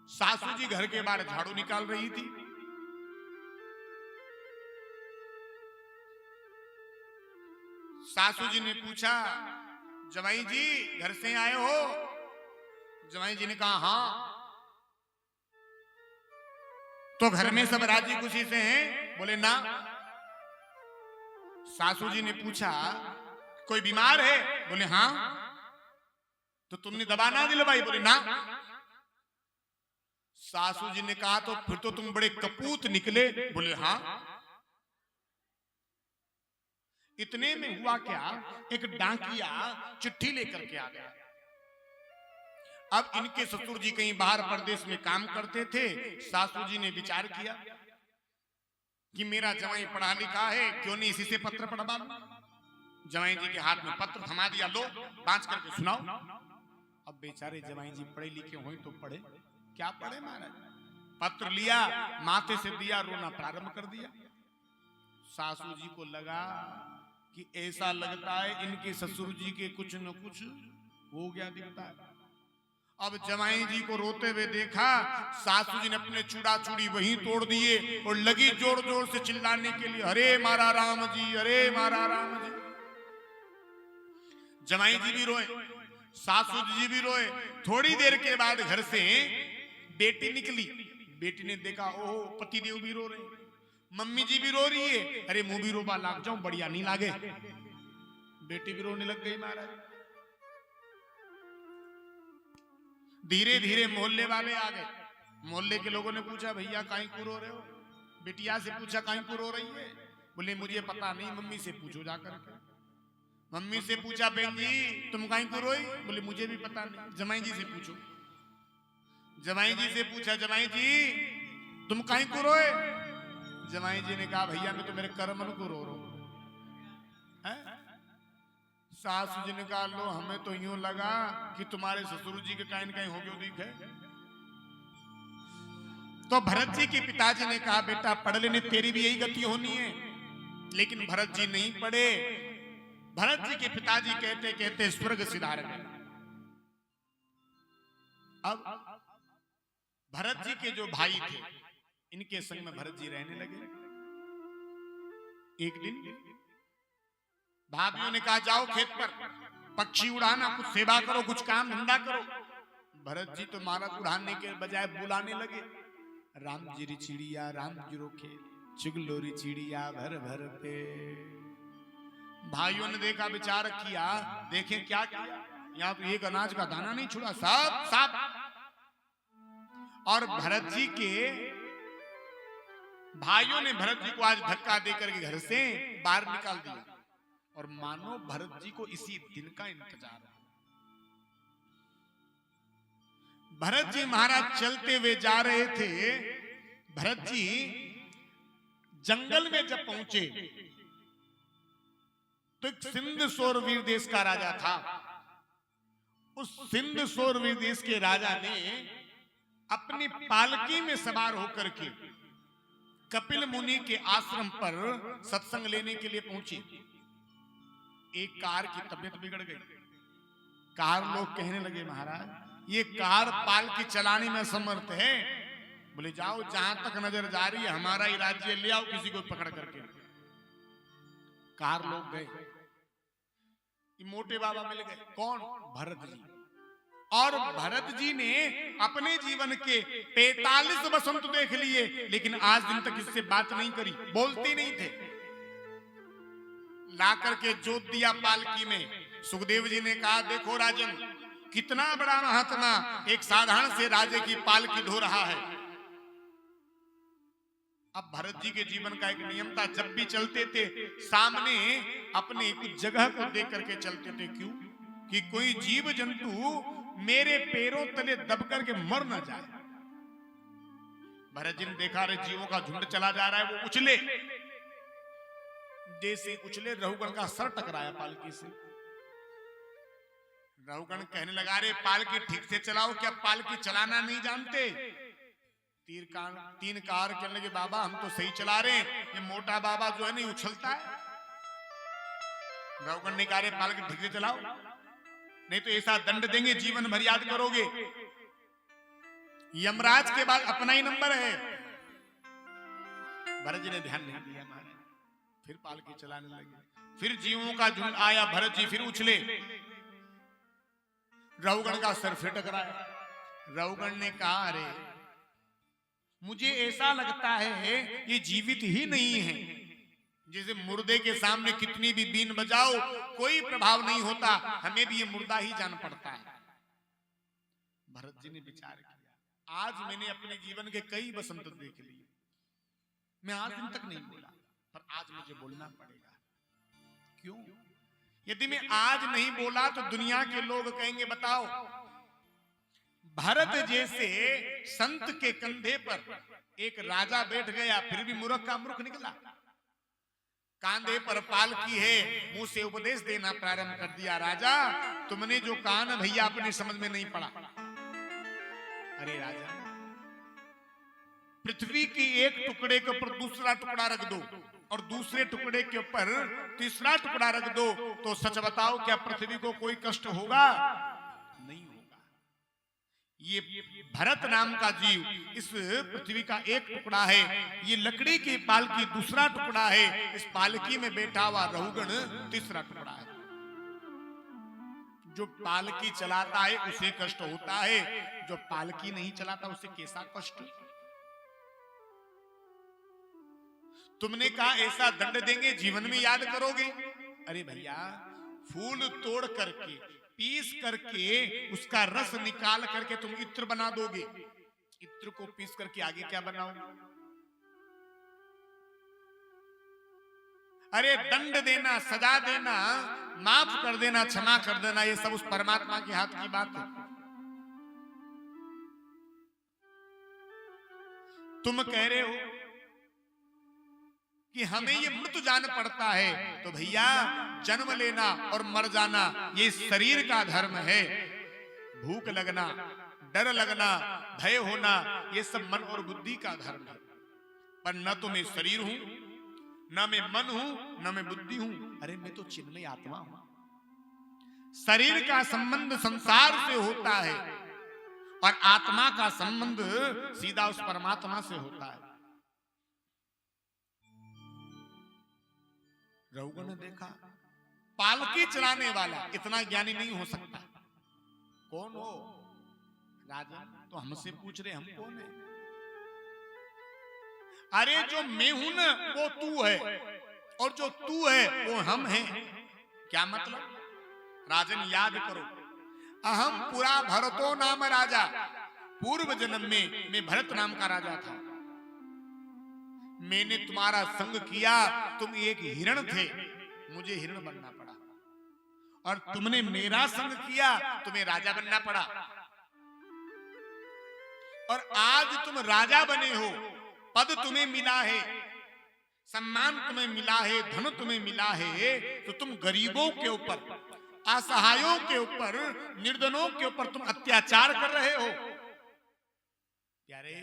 सासू जी घर के बाहर झाड़ू निकाल रही थी। सासू जी ने पूछा जमाई जी घर से आए हो? जमाई जी ने कहा हाँ। तो घर में सब राजी खुशी से हैं? बोले ना। सासू जी ने पूछा कोई बीमार है? बोले हाँ। तो तुमने दबा ना दिलवाई? बोले ना। सासू जी ने कहा तो फिर तो तुम बड़े कपूत निकले। बोले हाँ। इतने में हुआ क्या, एक डाकिया चिट्ठी लेकर के आ गया। अब इनके ससुर जी कहीं बाहर प्रदेश में काम करते थे। सासू जी ने विचार किया कि मेरा जवाई पढ़ा लिखा है, क्यों नहीं इसी से पत्र पढ़वा लूं। जवाई जी के हाथ में पत्र थमा दिया, लो बांच करके सुनाओ। अब बेचारे जवाई जी पढ़े लिखे हुए तो पढ़े, क्या पढ़े महाराज। पत्र लिया, माथे से दिया, रोना प्रारंभ कर दिया। सासू जी को लगा कि ऐसा लगता है इनके ससुर जी के कुछ न कुछ हो गया दिखता है। अब जवाई जी को रोते हुए देखा, सासू जी ने अपने चूड़ा चूड़ी वहीं तोड़ दिए और लगी जोर जोर से चिल्लाने के लिए, हरे मारा राम जी, हरे मारा राम जी। जवाई जी भी रोए, सासू जी भी रोए। थोड़ी देर के बाद घर से बेटी निकली। बेटी ने देखा, ओहो पतिदेव भी रो रहे, मम्मी जी भी रो रही है। अरे मुंह भी रोबा लाग जाऊं, बढ़िया नहीं लागे। बेटी भी रोने लग गई महाराज। धीरे धीरे मोहल्ले वाले आ गए। मोहल्ले के लोगों ने पूछा, भैया काहे को रो रहे हो? बिटिया से पूछा, काहे को रो रही है? बोले मुझे पता नहीं, मम्मी से पूछो जाकर के। मम्मी से पूछा, बहन जी तुम काहे को रोई? बोले मुझे भी पता नहीं, जमाई जी से पूछो। जमाई जी से पूछा, जमाई जी तुम काहे को रोए? जमाई जी ने कहा, भैया मैं तो मेरे कर्मन को रो रहा हूं। सासू जी ने कहा, लो हमें तो यूं लगा कि तुम्हारे ससुर जी के कहीं न कहीं हो गयो दिख है। तो भरत जी के पिताजी ने कहा, बेटा पढ़ लेने, तेरी भी यही गति होनी है। लेकिन भरत जी नहीं पढ़े। भरत जी के पिताजी कहते कहते स्वर्ग सिधार गए। अब भरत जी के जो भाई थे, इनके संग में भरत जी रहने लगे। एक दिन भाभियों ने कहा, जाओ खेत पर पक्षी उड़ाना, कुछ सेवा करो, कुछ काम धंधा करो। भरत जी तो महाराज उड़ाने के बजाय बुलाने लगे, राम जी री चिड़िया, राम जी रो खेत, चुगलोरी चिड़िया भर भर पे। भाइयों ने देखा, विचार किया, देखें क्या किया। यहाँ तो एक अनाज का दाना नहीं छुड़ा, सब सब। और भरत जी के भाइयों ने भरत जी को आज धक्का देकर के घर से बाहर निकाल दिया। और मानो भरत जी को इसी दिन का इंतजार है। भरत जी महाराज चलते हुए जा रहे थे। भरत जी जंगल में जब पहुंचे तो एक सिंध सोरवीर देश का राजा था। उस सिंध सोरवीर देश के राजा ने अपनी पालकी में सवार होकर के कपिल मुनि के आश्रम पर सत्संग लेने के लिए पहुंचे। एक कार की तबीयत बिगड़ गई। कार लोग कहने लगे, महाराज ये कार पालकी चलाने में समर्थ है। बोले जाओ, जहां तक नजर जा रही है हमारा ही राज्य, ले आओ किसी को पकड़ करके। कार लोग गए, मोटे बाबा मिल गए। कौन? भरत जी। और भरत जी ने अपने जीवन के 45 वसंत देख लिए, लेकिन आज दिन तक इससे बात नहीं करी, बोलते नहीं थे। ला करके जोत दिया पालकी में। सुखदेव जी ने कहा, देखो राजन, कितना बड़ा महात्मा एक साधारण से राजे की पालकी ढो रहा है। अब भरत जी के जीवन का एक नियम था, जब भी चलते थे सामने अपने कुछ जगह को देख करके चलते थे। क्यों? कि कोई जीव जंतु मेरे पैरों तले दब करके मर न जाए। भरत जी ने देखा, अरे जीवों का झुंड चला जा रहा है, वो उछले। जैसे उछले, रहुगण का सर टकराया पालकी से। रहुगण कहने लगा, अरे पालकी ठीक से चलाओ, क्या पालकी चलाना नहीं जानते? तीन कार कहने लगे, बाबा हम तो सही चला रहे हैं, ये मोटा बाबा जो है नहीं उछलता है। रहुगण ने कहा, पालकी ठीक से चलाओ, नहीं तो ऐसा दंड देंगे, जीवन भर याद करोगे। यमराज के बाद अपना ही नंबर है। भरत जी ने ध्यान नहीं दिया महाराज, फिर पालकी चलाने लगे। फिर जीवों का झुंड आया, भरत जी फिर उछले। रहुगण का सर फिर टकराया। रहुगण ने कहा, अरे मुझे ऐसा लगता है ये जीवित ही नहीं है। जैसे मुर्दे के सामने कितनी भी बीन बजाओ कोई प्रभाव नहीं होता, हमें भी ये मुर्दा ही जान पड़ता है। भरत जी ने विचार किया, आज मैंने अपने जीवन के कई बसंत देख लिए, मैं आज दिन तक नहीं बोला, पर आज मुझे बोलना पड़ेगा। क्यों? यदि मैं आज नहीं बोला तो दुनिया के लोग कहेंगे, बताओ भरत जैसे संत के कंधे पर एक राजा बैठ गया, फिर भी मूर्ख का मूर्ख निकला। कांधे पर पालकी है, मुंह से उपदेश देना प्रारंभ कर दिया, राजा तुमने जो कहा ना भैया अपने समझ में नहीं पड़ा। अरे राजा, पृथ्वी के एक टुकड़े के ऊपर दूसरा टुकड़ा रख दो और दूसरे टुकड़े के ऊपर तीसरा टुकड़ा रख दो, तो सच बताओ क्या पृथ्वी को कोई कष्ट होगा? नहीं होगा। ये भरत नाम का जीव इस पृथ्वी का एक टुकड़ा है, ये लकड़ी की पालकी दूसरा टुकड़ा है, इस पालकी में बैठा हुआ रहुगण तीसरा टुकड़ा है। जो पालकी चलाता है उसे कष्ट होता है, जो पालकी नहीं चलाता उसे कैसा कष्ट? तुमने कहा ऐसा दंड देंगे, जीवन में याद करोगे। अरे भैया, फूल तोड़ करके पीस करके उसका रस निकाल करके तुम इत्र बना दोगे, इत्र को पीस करके आगे क्या बनाओगे? अरे दंड देना, सजा देना, माफ कर देना, क्षमा कर देना, ये सब उस परमात्मा के हाथ की बात है। तुम कह रहे हो कि हमें ये मृत्यु जान पड़ता है, तो भैया जन्म लेना और मर जाना ये शरीर का धर्म है। भूख लगना, डर लगना, भय होना, ये सब मन और बुद्धि का धर्म है। पर न तो मैं शरीर हूं, न मैं मन हूं, न मैं बुद्धि हूं, अरे मैं तो चिन्मय आत्मा हूं। शरीर का संबंध संसार से होता है और आत्मा का संबंध सीधा उस परमात्मा से होता है। रहुगण ने देखा, पालकी चलाने वाला इतना ज्ञानी नहीं हो सकता। कौन हो? राजा तो हमसे पूछ रहे, हम कौन है? अरे जो मैं हूं ना वो तू है, और जो तू है वो हम हैं। क्या मतलब? राजन याद करो, अहम पुरा भरतो नाम राजा, पूर्व जन्म में मैं भरत नाम का राजा था। मैंने तुम्हारा संग किया, तुम एक हिरण थे, मुझे हिरण बनना पड़ा, और तुमने मेरा संग किया, तुम्हें राजा बनना पड़ा। और आज तुम राजा बने हो, पद तुम्हें मिला है, सम्मान तुम्हें मिला है, धन तुम्हें मिला है, तो तुम गरीबों के ऊपर, असहायों के ऊपर, निर्धनों के ऊपर तुम अत्याचार कर रहे हो। प्यारे,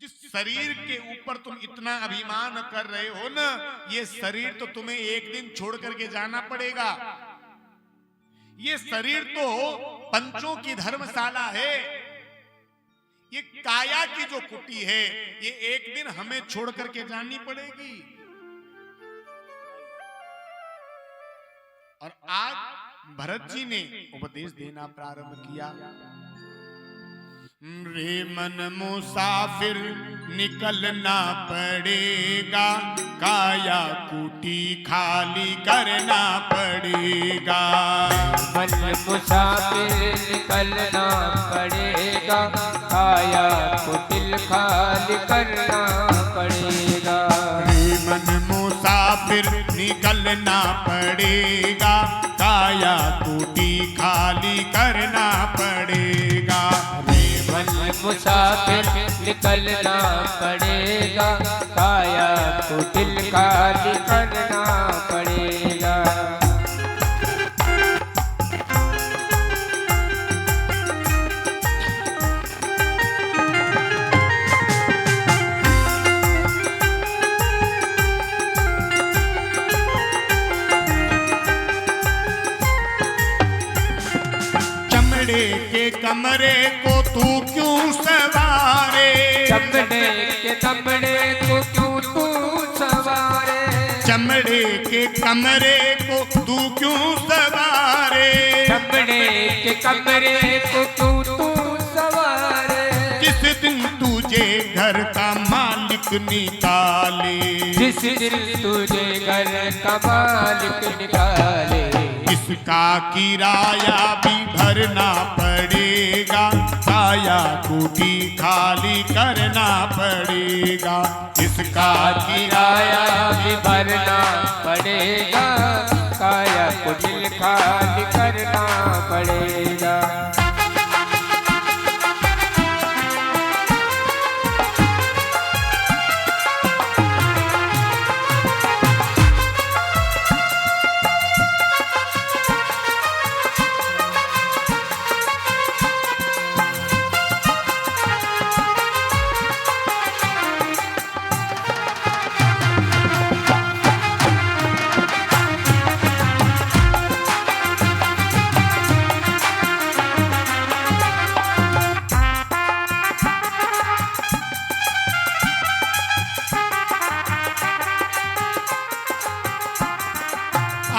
जिस शरीर के ऊपर तुम इतना अभिमान कर रहे हो ना, ये शरीर तो तुम्हें एक दिन छोड़ करके जाना पड़ेगा। ये शरीर तो पंचों की धर्मशाला है, ये काया की जो कुटी है, ये एक दिन हमें छोड़ करके जानी पड़ेगी। और आज भरत जी ने उपदेश देना प्रारंभ किया। रे मन मुसाफिर निकलना पड़ेगा, काया कुटी खाली करना पड़ेगा। मन मुसाफिर निकलना पड़ेगा, काया कुटिल खाली करना पड़ेगा। रे मन मुसाफिर निकलना पड़ेगा, काया कुटी खाली करना पड़ेगा। मुसाफिर निकलना पड़ेगा, काया कुटिल खाली करना पड़ेगा। चमड़े के कमरे को तू क्यों सवारे? चमड़े के कमरे को क्यों तू सवारे? चमड़े के कमरे को तू क्यों सवारे? चमड़े के कमरे को क्यों तू सवारे? जिस दिन तुझे घर का मालिक निकाले, जिस दिन तुझे घर का मालिक निकाले, इस इसका किराया भी भरना पड़ेगा, काया कूटी खाली करना पड़ेगा। इसका किराया भी भरना पड़ेगा, काया कुटिल खाली करना पड़ेगा।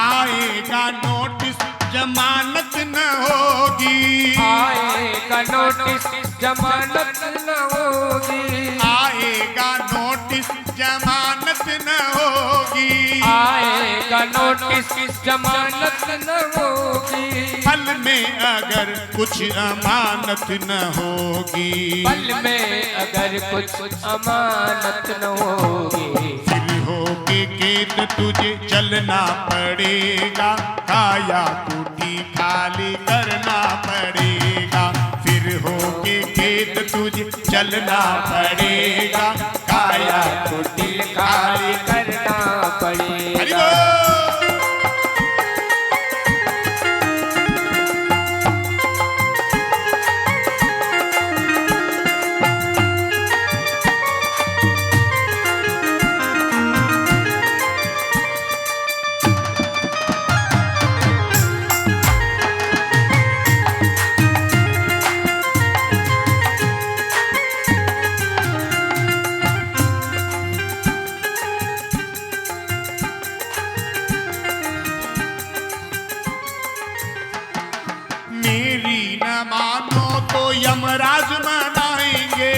आएगा नोटिस जमानत न होगी, आएगा नोटिस जमानत न होगी, आएगा नोटिस जमानत न होगी, आएगा नोटिस जमानत न होगी। पल में अगर कुछ अमानत न होगी, पल में अगर कुछ अमानत न होगी। फिर होके केत तुझे चलना पड़ेगा, काया कूटी खाली करना पड़ेगा। फिर होके केत तुझे चलना पड़ेगा, काया कुटिल खाली करना पड़ेगा। हरि बोल। मेरी न मानो तो यमराज मनाएंगे,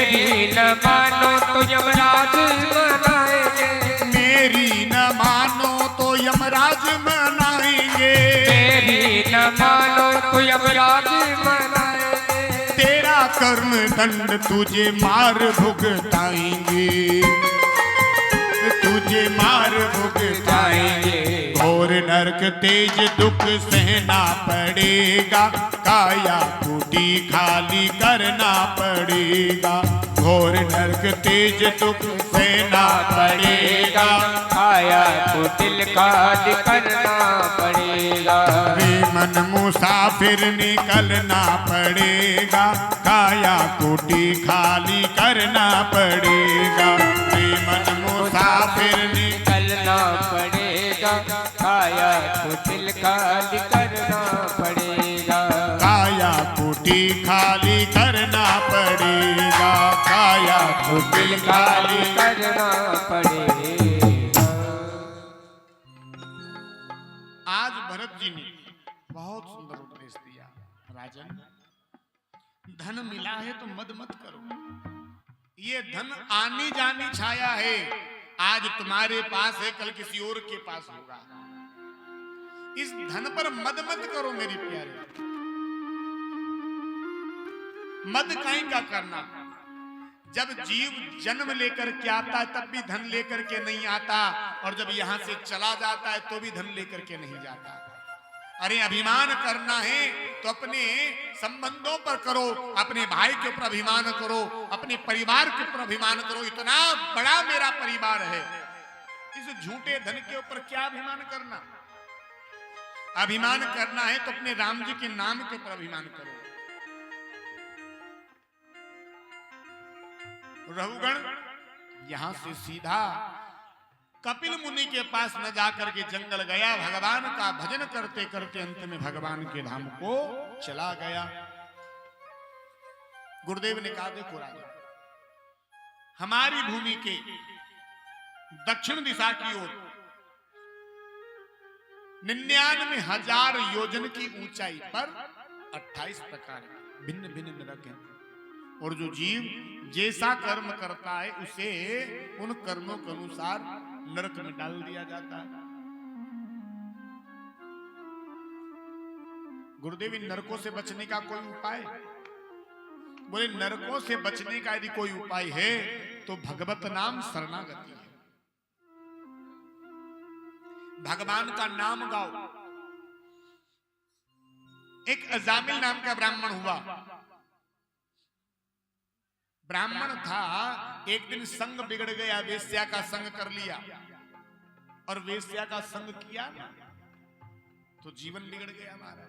मेरी न मानो तो यमराज मनाएंगे, मेरी न मानो तो यमराज मनाएंगे, मेरी न मानो तो यमराज मनाएंगे। तेरा कर्म दंड तुझे मार भुगताएंगे, तुझे मार भुगताएंगे। घोर नरक तेज दुख सहना पड़ेगा, काया कूटी खाली करना पड़ेगा। घोर नरक तेज दुख सहना पड़ेगा, काया कुटिल खाली करना पड़ेगा। रे मन मुसाफिर निकलना पड़ेगा, काया कूटी खाली करना पड़ेगा। रे मन मुसाफिर निकलना पड़ेगा, काया कुटिल खाली करना पड़ेगा। काया कूटी खाली करना पड़ेगा, काया कूटी खाली करना पड़ेगा। आज भरत जी ने बहुत सुंदर उपदेश दिया। राजन, धन मिला है तो मद मत करो, ये धन आनी जानी छाया है। आज तुम्हारे पास है, कल किसी और के पास होगा। इस धन पर मद मत करो मेरी प्यारे। मद काई का करना। जब जीव जन्म लेकर के आता है तब भी धन लेकर के नहीं आता, और जब यहां से चला जाता है तो भी धन लेकर के नहीं जाता। अरे अभिमान करना है तो अपने संबंधों पर करो, अपने भाई के ऊपर अभिमान करो, अपने परिवार के ऊपर अभिमान करो। इतना बड़ा मेरा परिवार है, इस झूठे धन के ऊपर क्या अभिमान करना। अभिमान करना है तो अपने राम जी के नाम के ऊपर अभिमान करो। रघुगण यहां से सीधा कपिल मुनि के पास न जाकर के जंगल गया, भगवान का भजन करते करते अंत में भगवान के धाम को चला गया। गुरुदेव ने कहा, देखो राजा, हमारी भूमि के दक्षिण दिशा की ओर 99,000 योजन की ऊंचाई पर 28 प्रकार भिन्न भिन्न नरक हैं, और जो जीव जैसा कर्म करता है उसे उन कर्मों के अनुसार नरक में डाल दिया जाता है। गुरुदेव इन नरकों से बचने का कोई उपाय? बोले नरकों से बचने का यदि कोई उपाय है तो भगवत नाम शरणागति है। भगवान का नाम गाओ। एक अजामिल नाम का ब्राह्मण हुआ। ब्राह्मण था, एक दिन संग बिगड़ गया, वेश्या का संग कर लिया और वेश्या का संग किया ना तो जीवन बिगड़ गया हमारा,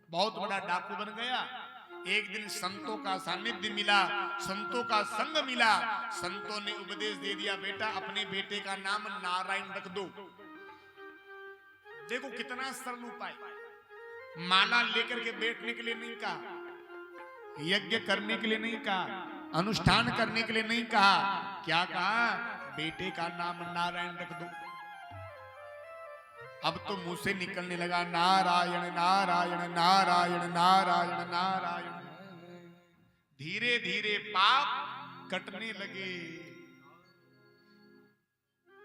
बहुत बड़ा डाकू बन गया। एक दिन संतों का सानिध्य मिला, संतों का संग मिला, संतों ने उपदेश दे दिया, बेटा अपने बेटे का नाम नारायण रख दो। देखो कितना सरल उपाय। माला लेकर के बैठने के लिए नहीं कहा, यज्ञ करने के लिए नहीं कहा, अनुष्ठान करने के लिए नहीं कहा, क्या कहा? बेटे का नाम नारायण रख दो। अब तो मुंह से निकलने लगा नारायण नारायण नारायण नारायण नारायण। धीरे धीरे पाप कटने लगे।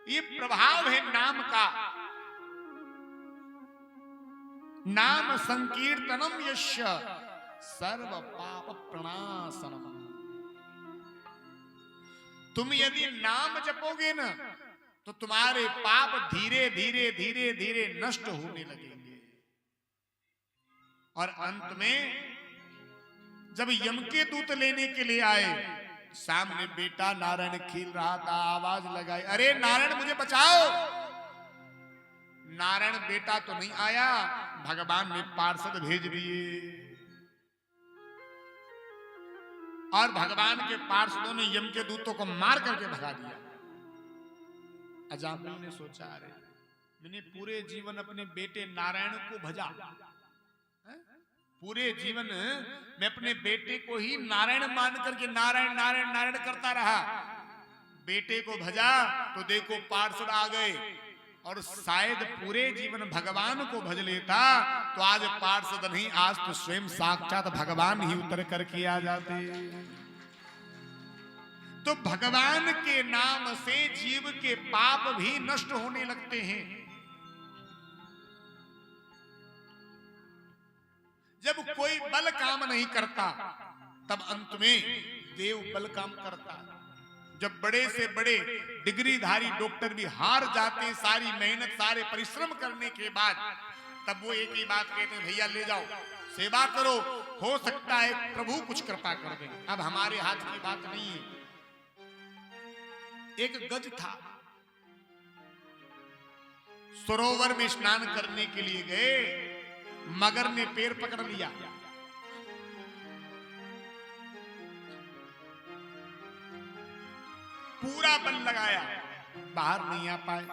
ये प्रभाव है नाम का। नाम संकीर्तनम यस्य सर्व पाप प्रणाशनम। तुम यदि नाम जपोगे ना तो तुम्हारे पाप धीरे धीरे धीरे धीरे नष्ट होने लगेंगे और अंत में जब यम के दूत लेने के लिए आए, सामने बेटा नारायण खेल रहा था, आवाज लगाई, अरे नारायण मुझे बचाओ। नारायण बेटा तो नहीं आया, भगवान ने पार्षद भेज दिए और भगवान के पार्षदों ने यम के दूतों को मार करके भगा दिया। अजामिल ने सोचा, अरे मैंने पूरे जीवन अपने बेटे नारायण को भजा, पूरे जीवन मैं अपने बेटे को ही नारायण मान करके नारायण नारायण नारायण करता रहा, बेटे को भजा तो देखो पार्षद आ गए और शायद पूरे जीवन भगवान को भज लेता तो आज पार्षद नहीं, आज तो स्वयं साक्षात भगवान ही उतर करके आ जाते। तो भगवान के नाम से जीव के पाप भी नष्ट होने लगते हैं। जब कोई बल काम नहीं करता तब अंत में देव बल काम करता। जब बड़े से बड़े डिग्रीधारी डॉक्टर भी हार जाते हैं सारी मेहनत सारे परिश्रम करने के बाद, तब वो एक ही बात कहते हैं, भैया ले जाओ सेवा करो, हो सकता है प्रभु कुछ कृपा कर दे, अब हमारे हाथ की बात नहीं है। एक गज था, सरोवर में स्नान करने के लिए गए, मगर ने पैर पकड़ लिया। पूरा बल लगाया, बाहर नहीं आ पाए।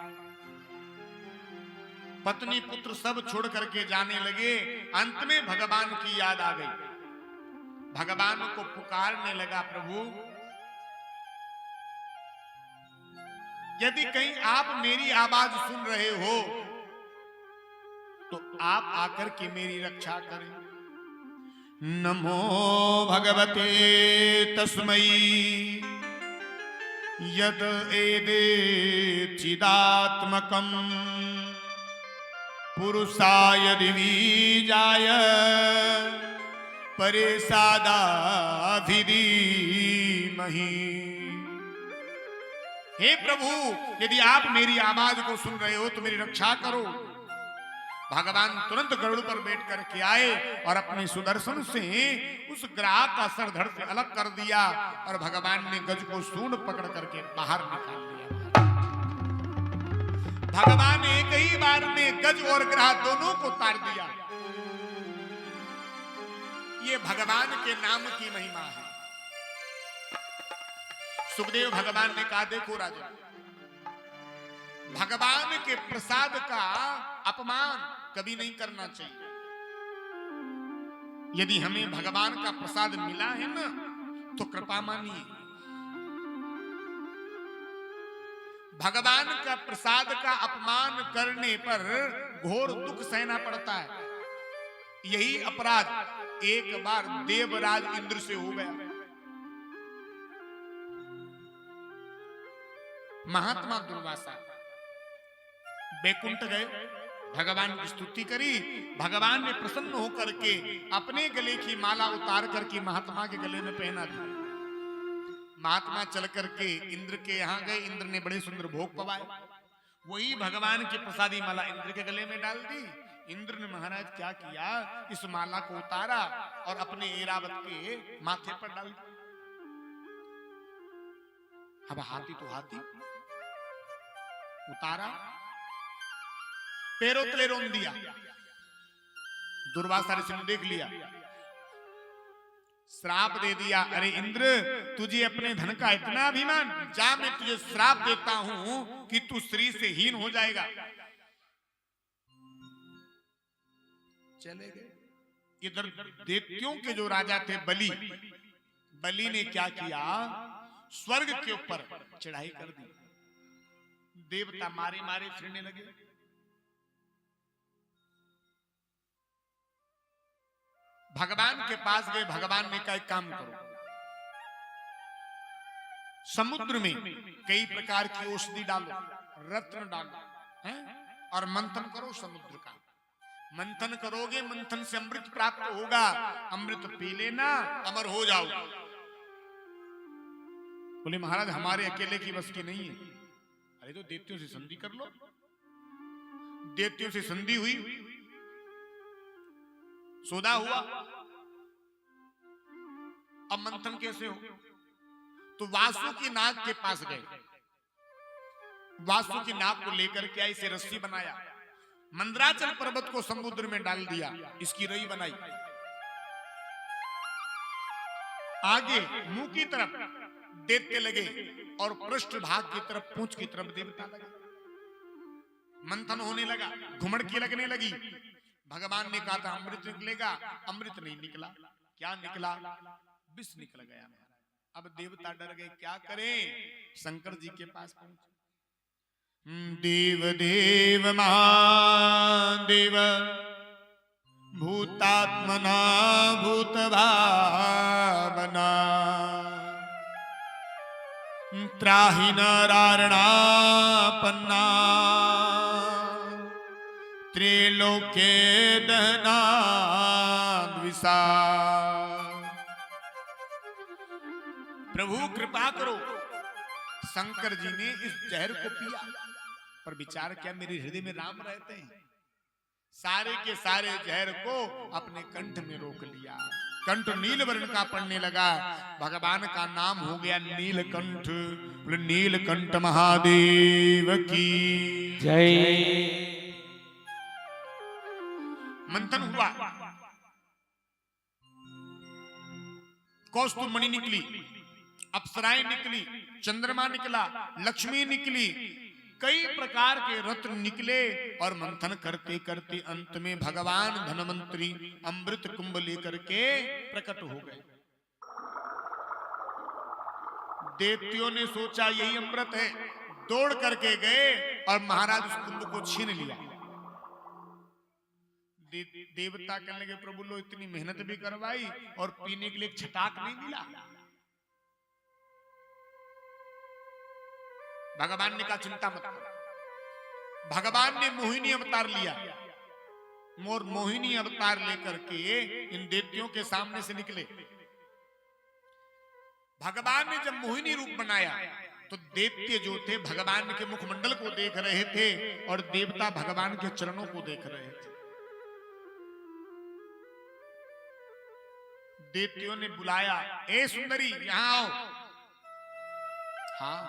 पत्नी पुत्र सब छोड़ करके जाने लगे। अंत में भगवान की याद आ गई, भगवान को पुकारने लगा, प्रभु यदि कहीं आप मेरी आवाज सुन रहे हो तो आप आकर के मेरी रक्षा करें। नमो भगवते तस्मै यद एदे चिदात्मकं पुरुषाय दिवीजाय परेसादाभिधीमहि। हे प्रभु यदि आप मेरी आवाज को सुन रहे हो तो मेरी रक्षा करो। भगवान तुरंत गरुड़ पर बैठ करके आए और अपने सुदर्शन से उस ग्राहक का सर धड़ से अलग कर दिया और भगवान ने गज को सूंड पकड़ करके बाहर निकाल दिया। भगवान ने एक ही बार में गज और ग्राह दोनों को तार दिया। ये भगवान के नाम की महिमा है। सुखदेव भगवान ने कहा, देखो राजा, भगवान के प्रसाद का अपमान कभी नहीं करना चाहिए। यदि हमें भगवान का प्रसाद मिला है ना तो कृपा मानिए। भगवान का प्रसाद का अपमान करने पर घोर दुख सहना पड़ता है। यही अपराध एक बार देवराज इंद्र से हो गया। महात्मा दुर्वासा बैकुंठ गए, भगवान की स्तुति करी। भगवान ने प्रसन्न होकर के अपने गले की माला उतार करके महात्मा के गले में पहना दी। महात्मा चल करके इंद्र के यहाँ गए। इंद्र ने बड़े सुंदर भोग पवाए। वही भगवान की प्रसादी माला इंद्र के गले में डाल दी। इंद्र ने महाराज क्या किया, इस माला को उतारा और अपने ऐरावत के माथे पर डाल दिया। अब हाथी तो हाथी उतारा, पैरों तले रोन दिया। दुर्वासा ऋषि ने देख लिया, श्राप दे दिया। अरे इंद्र, तुझे अपने धन का इतना अभिमान, जा मैं तुझे श्राप देता हूं कि तू स्त्री से हीन हो जाएगा। चले गए। इधर दैत्यों के जो राजा थे बलि, बलि ने क्या किया, स्वर्ग के ऊपर चढ़ाई कर दी। देवता मारे मारे फिरने लगे। भगवान के पास गए। भगवान ने कहा एक काम करो, समुद्र में कई प्रकार की औषधि डालो, रत्न डालो, हैं? और मंथन करो समुद्र का। मंथन करोगे, मंथन से अमृत प्राप्त होगा। अमृत पी लेना, अमर हो जाओ। बोले महाराज हमारे अकेले की बस की नहीं है। अरे तो दैत्यों से संधि कर लो। दैत्यों से संधि हुई, सौदा हुआ। अब मंथन कैसे हो? तो वासुकी नाग के पास गए। वासुकी नाग को लेकर के इसे रस्सी बनाया, मंदराचल पर्वत को समुद्र में डाल दिया, इसकी रई बनाई। आगे मुंह की तरफ दैत्य लगे और पृष्ठ भाग की तरफ, पूंछ की तरफ देवता लगे। मंथन होने लगा, घुमड़की लगने लगी। भगवान ने कहा था अमृत निकलेगा, अमृत नहीं निकला। क्या निकला? विष निकल गया। अब देवता डर गए, क्या करें? शंकर जी के पास पहुंचे। देव देव महादेव भूतात्मना भूत भावना त्राहि नरारणापन्ना त्रैलोक्ये दहना द्विषा। प्रभु कृपा करो। शंकर जी ने इस जहर को पिया, पर विचार क्या, मेरे हृदय में राम रहते हैं। सारे के सारे जहर को अपने कंठ में रोक लिया। कंठ नील वर्ण का पड़ने लगा। भगवान का नाम हो गया नीलकंठ। नीलकंठ महादेव की जय। मंथन हुआ, कौस्तुभ मणि निकली, अप्सराएं निकली, चंद्रमा निकला, लक्ष्मी निकली, कई प्रकार के रत्न निकले। और मंथन करते करते अंत में भगवान धनवंतरी अमृत कुंभ लेकर के प्रकट हो गए। दैत्यों ने सोचा यही अमृत है, दौड़ करके गए और महाराज उस कुंभ को छीन लिया। देवता कहने लगे प्रभु लो, इतनी मेहनत भी करवाई और पीने के लिए छटाक नहीं मिला। भगवान ने कहा चिंता मत करो। भगवान ने मोहिनी अवतार लिया। मोहिनी अवतार लेकर के इन दैत्यों के सामने से निकले। भगवान ने जब मोहिनी रूप बनाया तो दैत्य जो थे भगवान के मुखमंडल को देख रहे थे और देवता भगवान के चरणों को देख रहे थे। दैत्यों ने बुलाया, ए सुंदरी यहां आओ। हाँ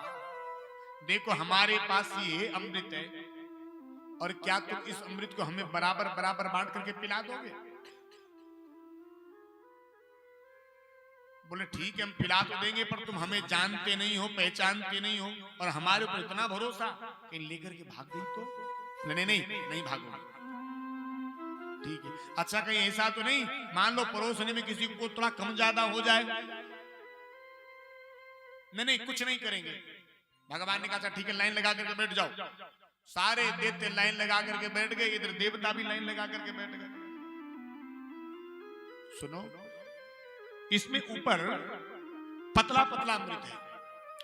देखो हमारे पास ये अमृत है और क्या तुम इस अमृत को हमें बराबर बराबर बांट करके पिला दोगे? बोले ठीक है हम पिला तो देंगे, पर तुम हमें जानते नहीं हो, पहचानते नहीं हो और हमारे ऊपर इतना भरोसा, कहीं लेकर के भाग गई तो? नहीं नहीं नहीं भागोगे, ठीक है। अच्छा कहीं ऐसा तो नहीं मान लो परोसने में किसी को थोड़ा कम ज्यादा हो जाए? नहीं नहीं कुछ नहीं करेंगे। भगवान ने कहा ठीक है लाइन लगा करके बैठ जाओ। सारे दैत्य लाइन लगा करके बैठ गए, इधर देवता भी लाइन लगा करके बैठ गए। सुनो इसमें ऊपर पतला पतला अमृत है।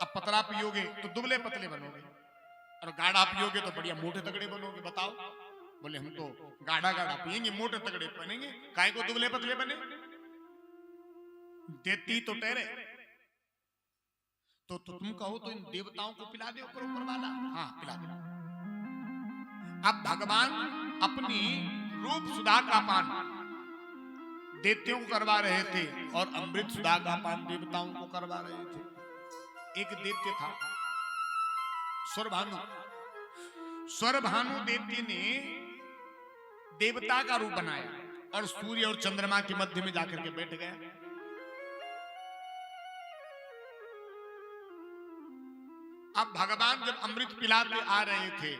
अब पतला पियोगे तो दुबले पतले बनोगे और गाढ़ा पियोगे तो बढ़िया मोटे तगड़े बनोगे। बताओ बोले हम तो गाढ़ा गाढ़ा पिएंगे, मोटे तगड़े बनेंगे, काय को दुबले पतले बने। देती तो ठहरे, तो तुम कहो तो इन देवताओं को पिला दे ऊपर ऊपर वाला। हाँ पिला दे। अब भगवान अपनी रूप सुधा का पान दैत्यों को करवा रहे थे और अमृत सुधा का पान देवताओं को करवा रहे थे। एक दैत्य था स्वरभानु। स्वरभानु दैत्य ने देवता का रूप बनाया और सूर्य और चंद्रमा के मध्य में जाकर के बैठ गया। अब भगवान जब अमृत पिलाते आ रहे थे,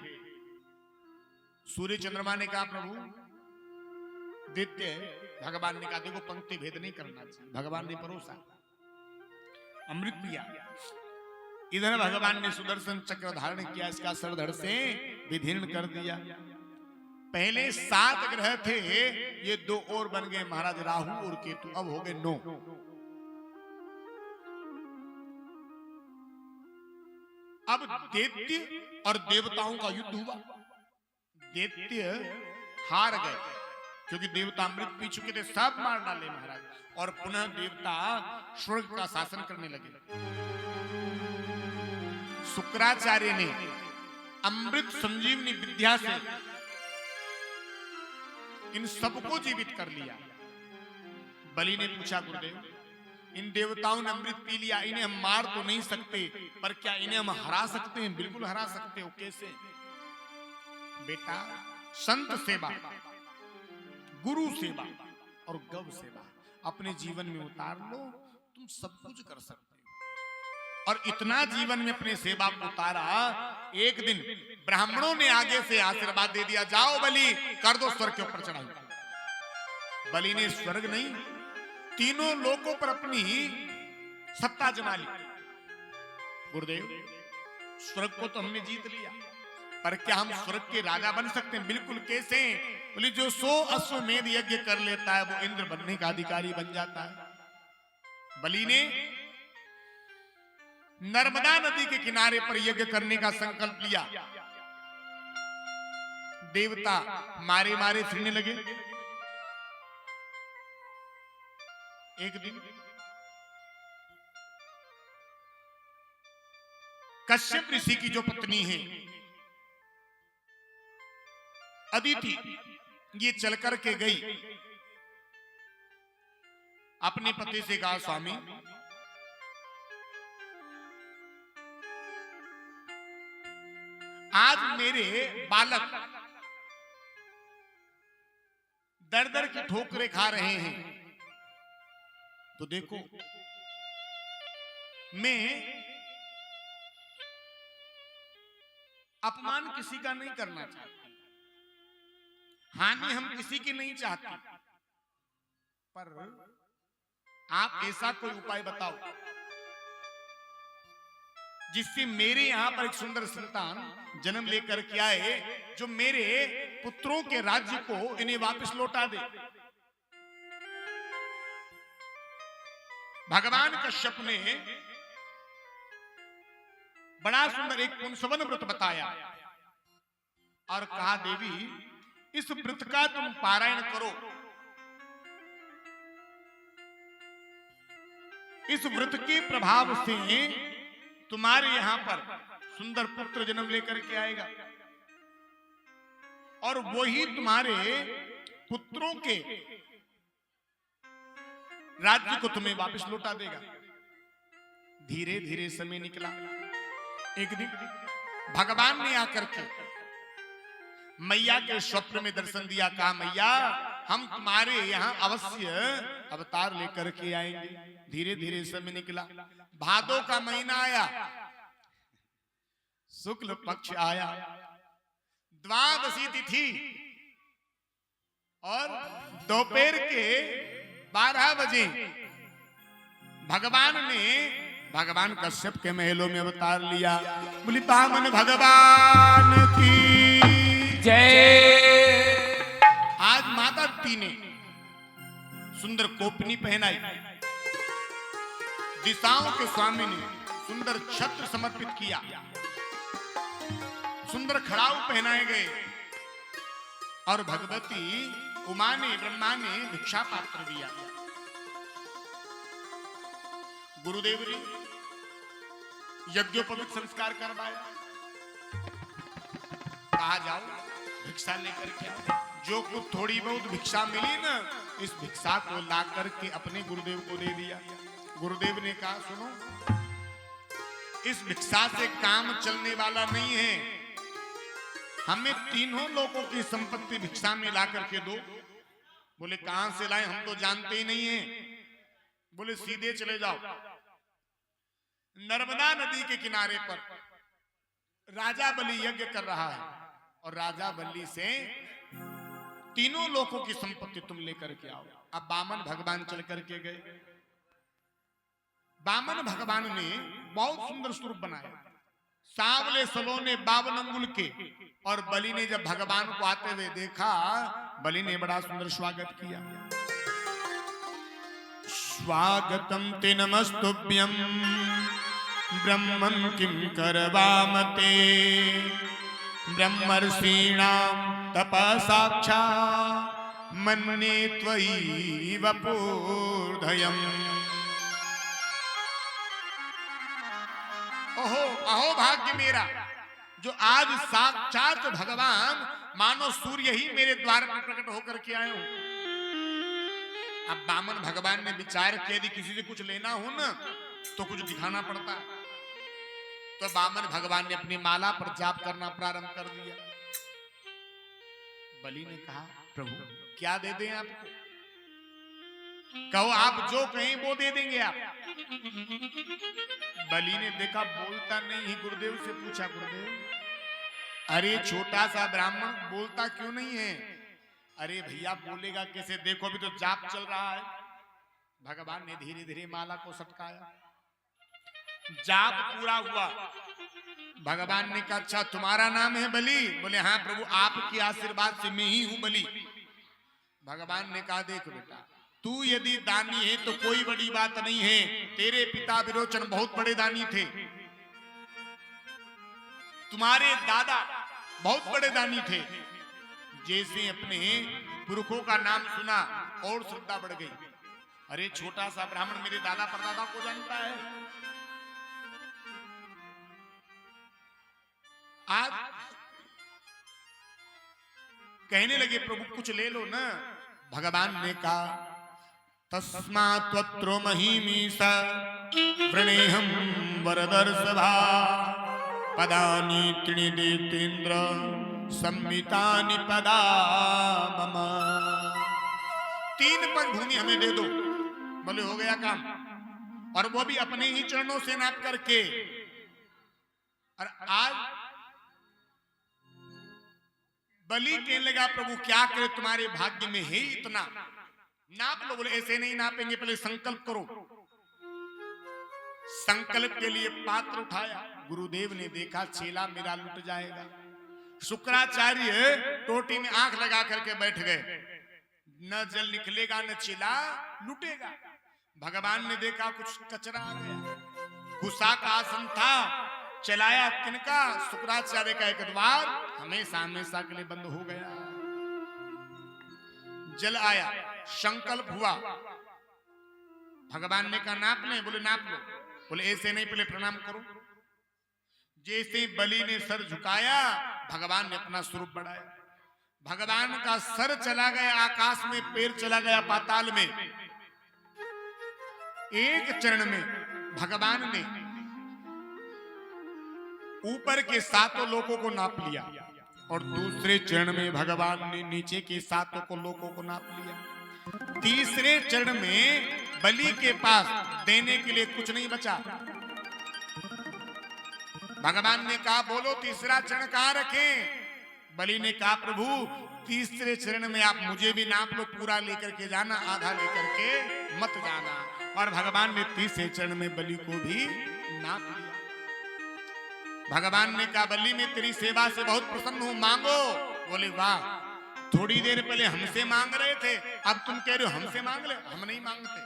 सूर्य चंद्रमा ने कहा प्रभु दैत्य, भगवान ने कहा देखो पंक्ति भेद नहीं करना चाहिए। भगवान ने परोसा, अमृत पिया। इधर भगवान ने सुदर्शन चक्र धारण किया, इसका सरधड़ से विदीर्ण कर दिया। पहले 7 ग्रह थे, ये 2 और बन गए महाराज राहु और केतु, अब हो गए 9। अब दैत्य और देवताओं का युद्ध हुआ। दैत्य हार गए क्योंकि देवता अमृत पी चुके थे, सब मार डाले महाराज, और पुनः देवता स्वर्ग का शासन करने लगे। शुक्राचार्य ने अमृत संजीवनी विद्या से इन सबको जीवित कर लिया। बलि ने पूछा गुरुदेव, इन देवताओं ने अमृत पी लिया, इन्हें हम मार तो नहीं सकते, पर क्या इन्हें हम हरा सकते हैं? बिल्कुल हरा सकते हो। कैसे? बेटा, संत सेवा, गुरु सेवा और गौ सेवा अपने जीवन में उतार लो, तुम सब कुछ कर सकते हो। और इतना जीवन में अपने सेवा को उतारा, एक दिन ब्राह्मणों ने आगे से आशीर्वाद दे दिया, जाओ बलि कर दो स्वर्ग के ऊपर चढ़ाई। बलि ने स्वर्ग नहीं, तीनों लोकों पर अपनी सत्ता जमा ली। गुरुदेव, स्वर्ग को तो हमने जीत लिया, पर क्या हम स्वर्ग के राजा बन सकते हैं? बिल्कुल। कैसे? बोले जो 100 अश्वमेध यज्ञ कर लेता है वो इंद्र बनने का अधिकारी बन जाता है। बलि ने नर्मदा नदी के किनारे पर यज्ञ करने का संकल्प लिया। देवता मारे मारे फिरने लगे। एक दिन कश्यप ऋषि की जो पत्नी है अदिति, ये चल कर के गई, अपने पति से कहा स्वामी आज मेरे बालक दर दर की ठोकरें खा रहे हैं, तो देखो मैं अपमान किसी का नहीं करना चाहती, हानि हम किसी की नहीं चाहते, पर आप ऐसा कोई उपाय बताओ जिससे मेरे यहां पर एक सुंदर संतान जन्म लेकर के आए, जो मेरे पुत्रों के राज्य को इन्हें वापस लौटा दे। भगवान कश्यप ने बड़ा सुंदर एक पुंसवन व्रत बताया और कहा देवी इस व्रत का तुम पारायण करो, इस व्रत के प्रभाव से तुम्हारे यहां पर सुंदर पुत्र जन्म लेकर के आएगा और वही तुम्हारे पुत्रों के राज्य को तुम्हें वापस लौटा देगा। धीरे धीरे समय निकला। एक दिन भगवान ने आकर के मैया के स्वप्न में दर्शन दिया, कहा मैया हम तुम्हारे यहां अवश्य अवतार लेकर के आएंगे। धीरे धीरे समय निकला। भादो का महीना आया, शुक्ल पक्ष आया, द्वादशी तिथि और दोपहर के 12 बजे भगवान कश्यप के महलों में अवतार लिया। बोली बामन भगवान की जय। आज माता दी ने सुंदर कोपनी पहनाई, दिशाओं के स्वामी ने सुंदर छत्र समर्पित किया, सुंदर खड़ाऊ पहनाए गए, और भगवती उमा ने ब्रह्मा ने भिक्षा पात्र दिया। गुरुदेव ने यज्ञोपवीत संस्कार करवाया, कहा जाओ भिक्षा लेकर के आओ। जो कुछ थोड़ी बहुत भिक्षा मिली ना, इस भिक्षा को ला करके अपने गुरुदेव को दे दिया। गुरुदेव ने कहा सुनो, इस भिक्षा से काम चलने वाला नहीं है, हमें तीनों लोगों की संपत्ति भिक्षा में ला करके दो। बोले कहां से लाए, हम तो जानते ही नहीं है। बोले सीधे चले जाओ, नर्मदा नदी के किनारे पर राजा बलि यज्ञ कर रहा है और राजा बलि से तीनों लोगों की संपत्ति तुम लेकर के आओ। अब वामन भगवान चल करके गए। वामन भगवान ने बहुत सुंदर स्वरूप बनाया, सांवले सलोने 52 अंगुल के। और बलि ने जब भगवान को आते हुए देखा, बलि ने बड़ा सुंदर स्वागत किया। स्वागतम ते नमस्तुभ्यं ब्रह्मं किं करवामते, ब्रह्मर्षीणां तपसाक्षा मन्ये त्वयि वपुर्धयम्। ओहो अहो भाग्य मेरा, जो आज साक्षात भगवान मानो सूर्य ही मेरे द्वार पर प्रकट होकर के आए हो। अब वामन भगवान ने विचार किया, यदि किसी से कुछ लेना हो ना तो कुछ दिखाना पड़ता है। तो वामन भगवान ने अपनी माला पर जाप करना प्रारंभ कर दिया। बलि ने कहा प्रभु क्या दे दें आपको, कहो आप जो कहें वो दे देंगे आप। बलि ने देखा बोलता नहीं है, गुरुदेव से पूछा गुरुदेव अरे छोटा सा ब्राह्मण बोलता क्यों नहीं है। अरे भैया बोलेगा कैसे, देखो अभी तो जाप चल रहा है। भगवान ने धीरे धीरे माला को सटकाया, जाप पूरा हुआ। भगवान ने कहा अच्छा तुम्हारा नाम है बलि। बोले हाँ प्रभु, आपके आशीर्वाद से मैं ही हूं बलि। भगवान ने कहा देख बेटा, तू यदि दानी है तो कोई बड़ी बात नहीं है, तेरे पिता विरोचन बहुत बड़े दानी थे, तुम्हारे दादा बहुत बड़े दानी थे। जैसे अपने पुरखों का नाम सुना और श्रद्धा बढ़ गई। अरे छोटा सा ब्राह्मण मेरे दादा परदादा को जानता है। आज कहने लगे प्रभु कुछ ले लो ना। भगवान ने कहा तस्मात् त्वत्रो महीमीश वृणेहं वरदर्शभा, पदानि त्रिणिदेतेन्द्र संमितानि पदा मम। 3 पद भूमि हमें दे दो। बोले हो गया काम, और वो भी अपने ही चरणों से नाप करके। और आज बलि कहने लगा प्रभु क्या करे, तुम्हारे भाग्य में है इतना, नाप लो। बोले ऐसे नहीं नापेंगे, पहले संकल्प करो। संकल्प के लिए पात्र उठाया। गुरुदेव ने देखा चेला मेरा लुट जाएगा। शुक्राचार्य टोटी में आंख लगा करके बैठ गए, न जल निकलेगा न चेला लुटेगा। भगवान ने देखा कुछ कचरा आ गया, गुस्सा का आसन था, चलाया तिनका। शुक्राचार्य का एक द्वार हमेशा हमेशा के लिए बंद हो गया। जल आया, संकल्प हुआ। भगवान ने कहा नाप ले। बोले नाप लो। बोले ऐसे नहीं, पहले प्रणाम करो। जैसे बलि ने सर झुकाया, भगवान ने अपना स्वरूप बढ़ाया। भगवान का सर चला गया आकाश में, पैर चला गया पाताल में। एक चरण में भगवान ने ऊपर के 7 लोकों को नाप लिया और दूसरे चरण में भगवान ने नीचे के 7 लोकों को नाप लिया। तीसरे चरण में बलि के पास देने के लिए कुछ नहीं बचा। भगवान ने कहा बोलो तीसरा चरण कहां रखें। बलि ने कहा प्रभु तीसरे चरण में आप मुझे भी नाप लो, पूरा लेकर के जाना, आधा लेकर के मत जाना। और भगवान ने तीसरे चरण में बलि को भी नाप लिया। भगवान ने कहा बलि मैं तेरी सेवा से बहुत प्रसन्न हूं, मांगो। बोले वाह, थोड़ी देर पहले हमसे मांग रहे थे, अब तुम कह रहे हो हमसे मांग ले। हम नहीं मांगते।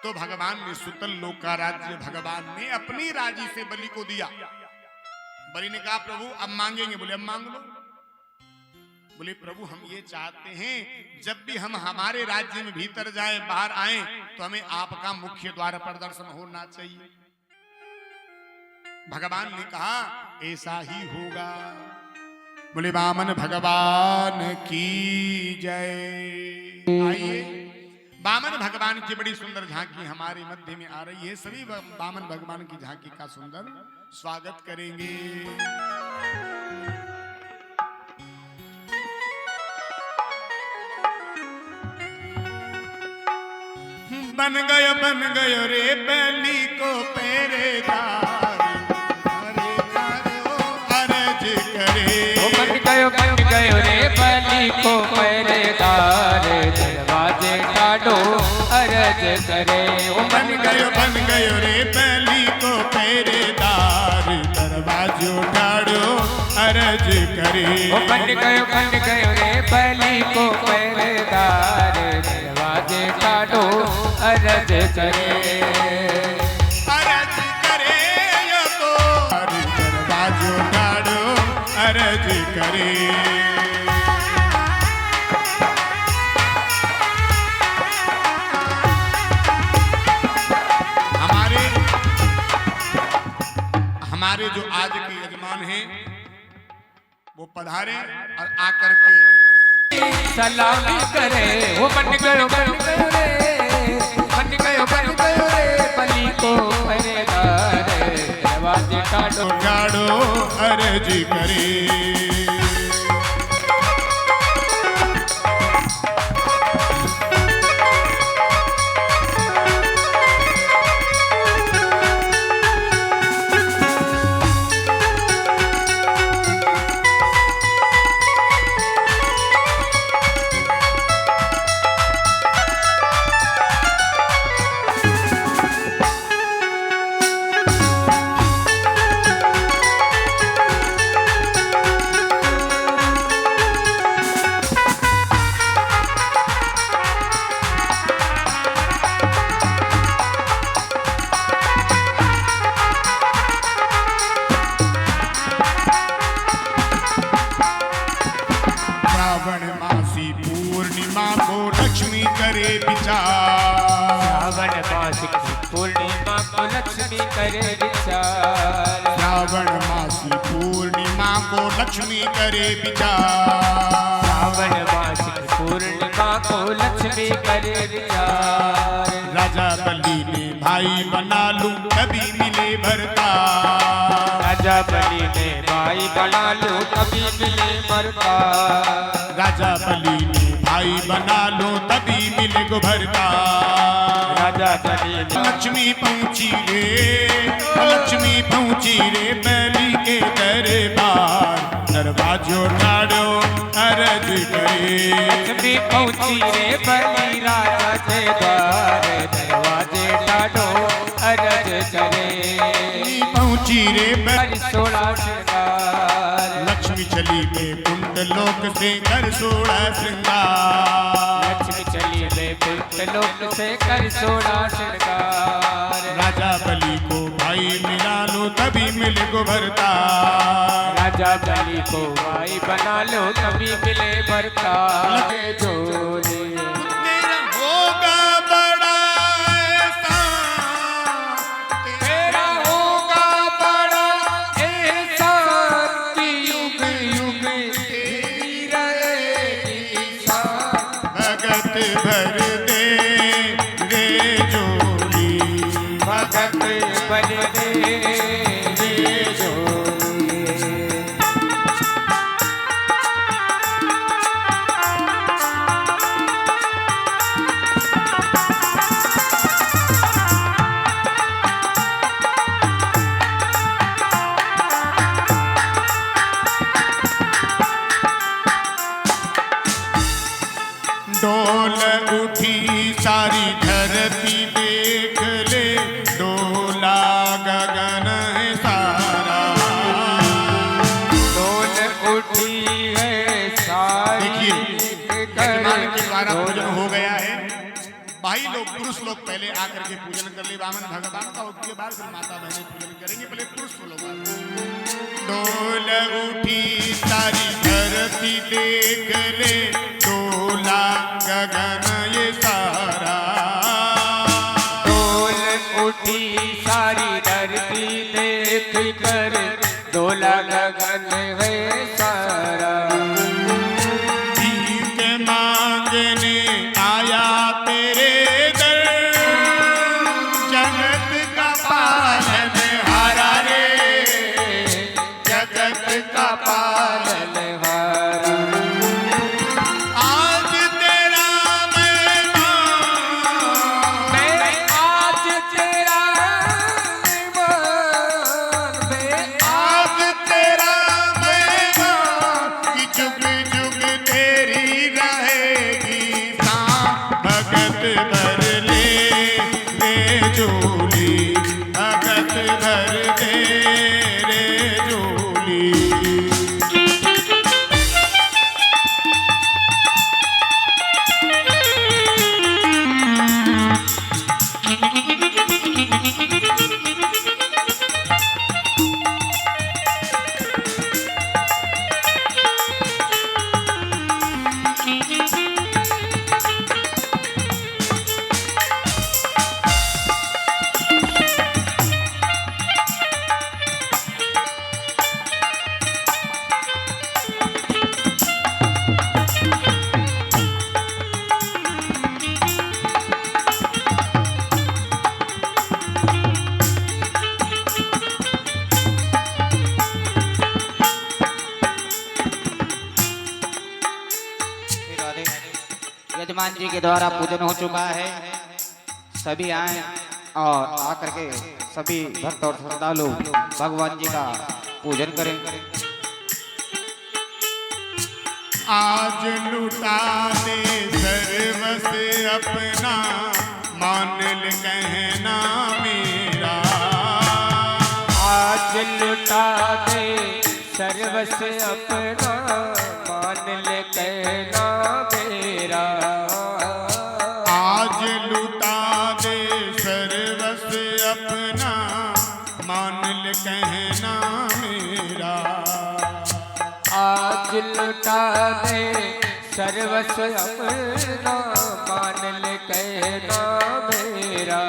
तो भगवान ने सुतल लोक का राज्य भगवान ने अपनी राजी से बलि को दिया। बलि ने कहा प्रभु अब मांगेंगे। बोले अब मांग लो। बोले प्रभु हम ये चाहते हैं जब भी हम हमारे राज्य में भीतर जाए बाहर आए तो हमें आपका मुख्य द्वार पर दर्शन होना चाहिए। भगवान ने कहा ऐसा ही होगा। बोले वामन भगवान की जय। आइए वामन भगवान की बड़ी सुंदर झांकी हमारे मध्य में आ रही है। सभी वामन भगवान की झांकी का सुंदर स्वागत करेंगे। बन गयो रे बैली को पहरेदार, अरे अर्ज करे। बन गयो रे बैली को पहरेदार, दरवाजे काटो अर्ज करे। बन गयो रे बैली को पहरेदार, दरवाजो काटो अर्ज करे। बन गयो रे बैली को पहरेदार, दरवाजे काटो अर्ज करे। अर्ज करे यो तो दरवाजो काटो अर्ज करे। हमारे जो आज के यजमान हैं वो पधारे और आकर के सलामी करे। वो बन गयो रे, बन गयो रे बलि को पहरेदार, दरवाजे काटो अर्ज करे। श्रावण मासिक पूर्णिमा को लक्ष्मी करे विचार। श्रावण मासी पूर्णिमा को लक्ष्मी करे विचार। श्रावण मासिक पूर्णिमा को लक्ष्मी करे विचार। राजा बलि ने भाई बना लूं कभी मिले भरता। राजा बलि ने भाई बना लूं कभी मिले भरता। राजा बलि ने भाई बना लो तभी मिले गो भरता। राजा बलि लक्ष्मी पहुंची रे बैली के दरबार, दरवाजो काटो अर्ज करे। लक्ष्मी पहुंची रे बलि राजा के द्वार, दरवाजे काटो अर्ज करे। पहुंची रे बैली 16 श्रृंगार। लक्ष्मी चली बैकुंठ लोक से कर 16 श्रृंगार। लक्ष्मी चली बैकुंठ लोक से कर 16 श्रृंगार। राजा बलि को भाई मिला लो तभी मिले गो भरता। राजा बलि को भाई बना लो तभी मिले भरता। जोरे तेरा होगा बड़ा एहसान, तेरा होगा बड़ा एहसान, युग युग तेरी रहेगी शान। भगत भर दे रे जोली, भगत भर दे रे जोली। डोल उठी सारी धरती देख ले, डोला गगन है सारा। डोल उठी है सारी। देखिए यजमान के द्वारा पूजन हो गया है। भाई लोग पुरुष लोग पहले आकर के पूजन कर ले वामन भगवान का, उसके बाद फिर माता बहनें पूजन करेंगे। पहले पुरुष लोग डोल उठी सारी धरती धरती देख ले डोला गगन ये सारा। डोल उठी सारी धरती देख कर डोला गगन है सारा। भीख मांगने आया तेरे दर जगत का पालनहारा रे, जगत का पालनहारा। आज तेरा मेहमान, मैं आज तेरा मेहमान, मैं आज तेरा मेहमान कि जुग जुग तेरी रहेगी सांस। भगत भर ले झोली, भगत भर दे रे झोली। यजमान जी के द्वारा पूजन हो चुका है। सभी आए और आकर के सभी भक्त और श्रद्धालु भगवान जी का पूजन करें। आज लुटा दे सर्वस अपना, मान ले कहना मेरा। आज लुटा दे सर्वस अपना, मान ले कहना मेरा। आज लुटा दे सर्वस अपना, मान ले कहना मेरा। आज लुटा दे सर्वस अपना, मान ले कहना मेरा।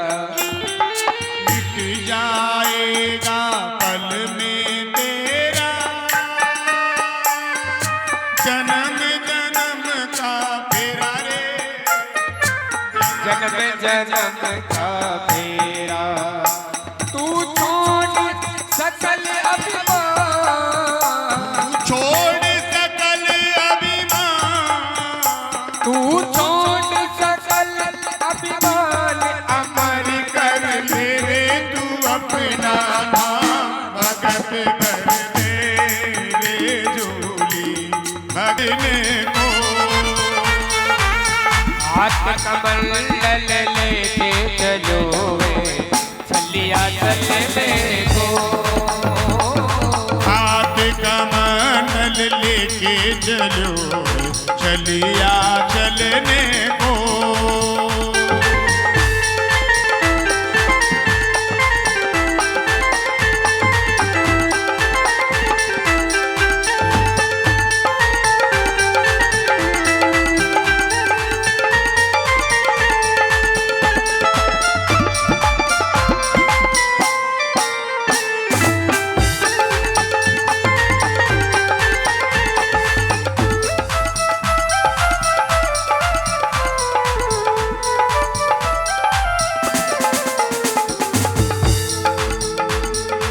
मिट जाएगा पल में तेरा जन्म जन्म का फेरा रे, जन्म जन्म का फेरा। तू छोड़ सकल अभिमान, छोड़ सकल अभिमान, तू छोड़ सकल अभिमान, अमर कर ले रे तू अपना नाम। भगत कर दे रे झोली भगने को। हाथ कमल लेके चलो वे, चलिया चलने को। हाथ कमंडल लेके चलो चलिया चलने को।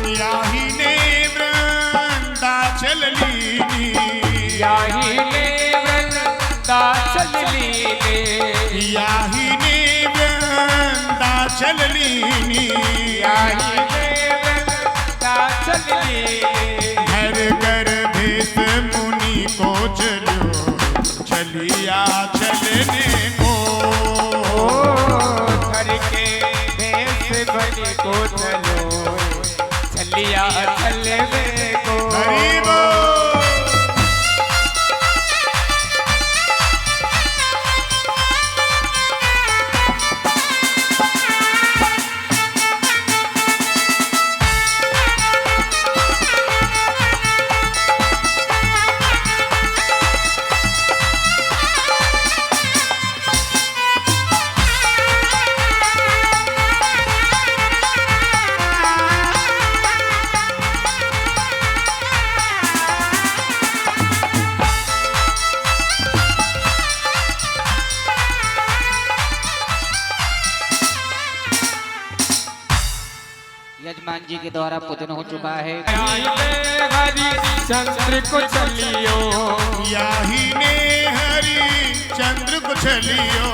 याहिनी वृंदाचल लीनी, घर घर भेष मुनि को चलो चलिया चलने को। घर के भेष बलि को चलो चलिया चलने को। गरीबो जी के द्वारा पूजन हो चुका है। हरिचंद्र को चलियो, याही ने हरिचंद्र को चलियो,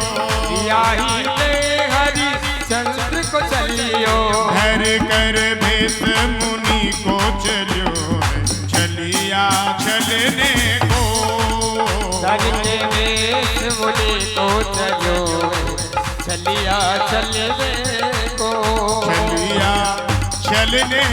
याही ने हरिचंद्र को चलियो, हर कर भेष मुनि को चलियो, चलिया चलने को, धर के भेष मुनि को चलियो, चलिया चलने को, चलिया चलने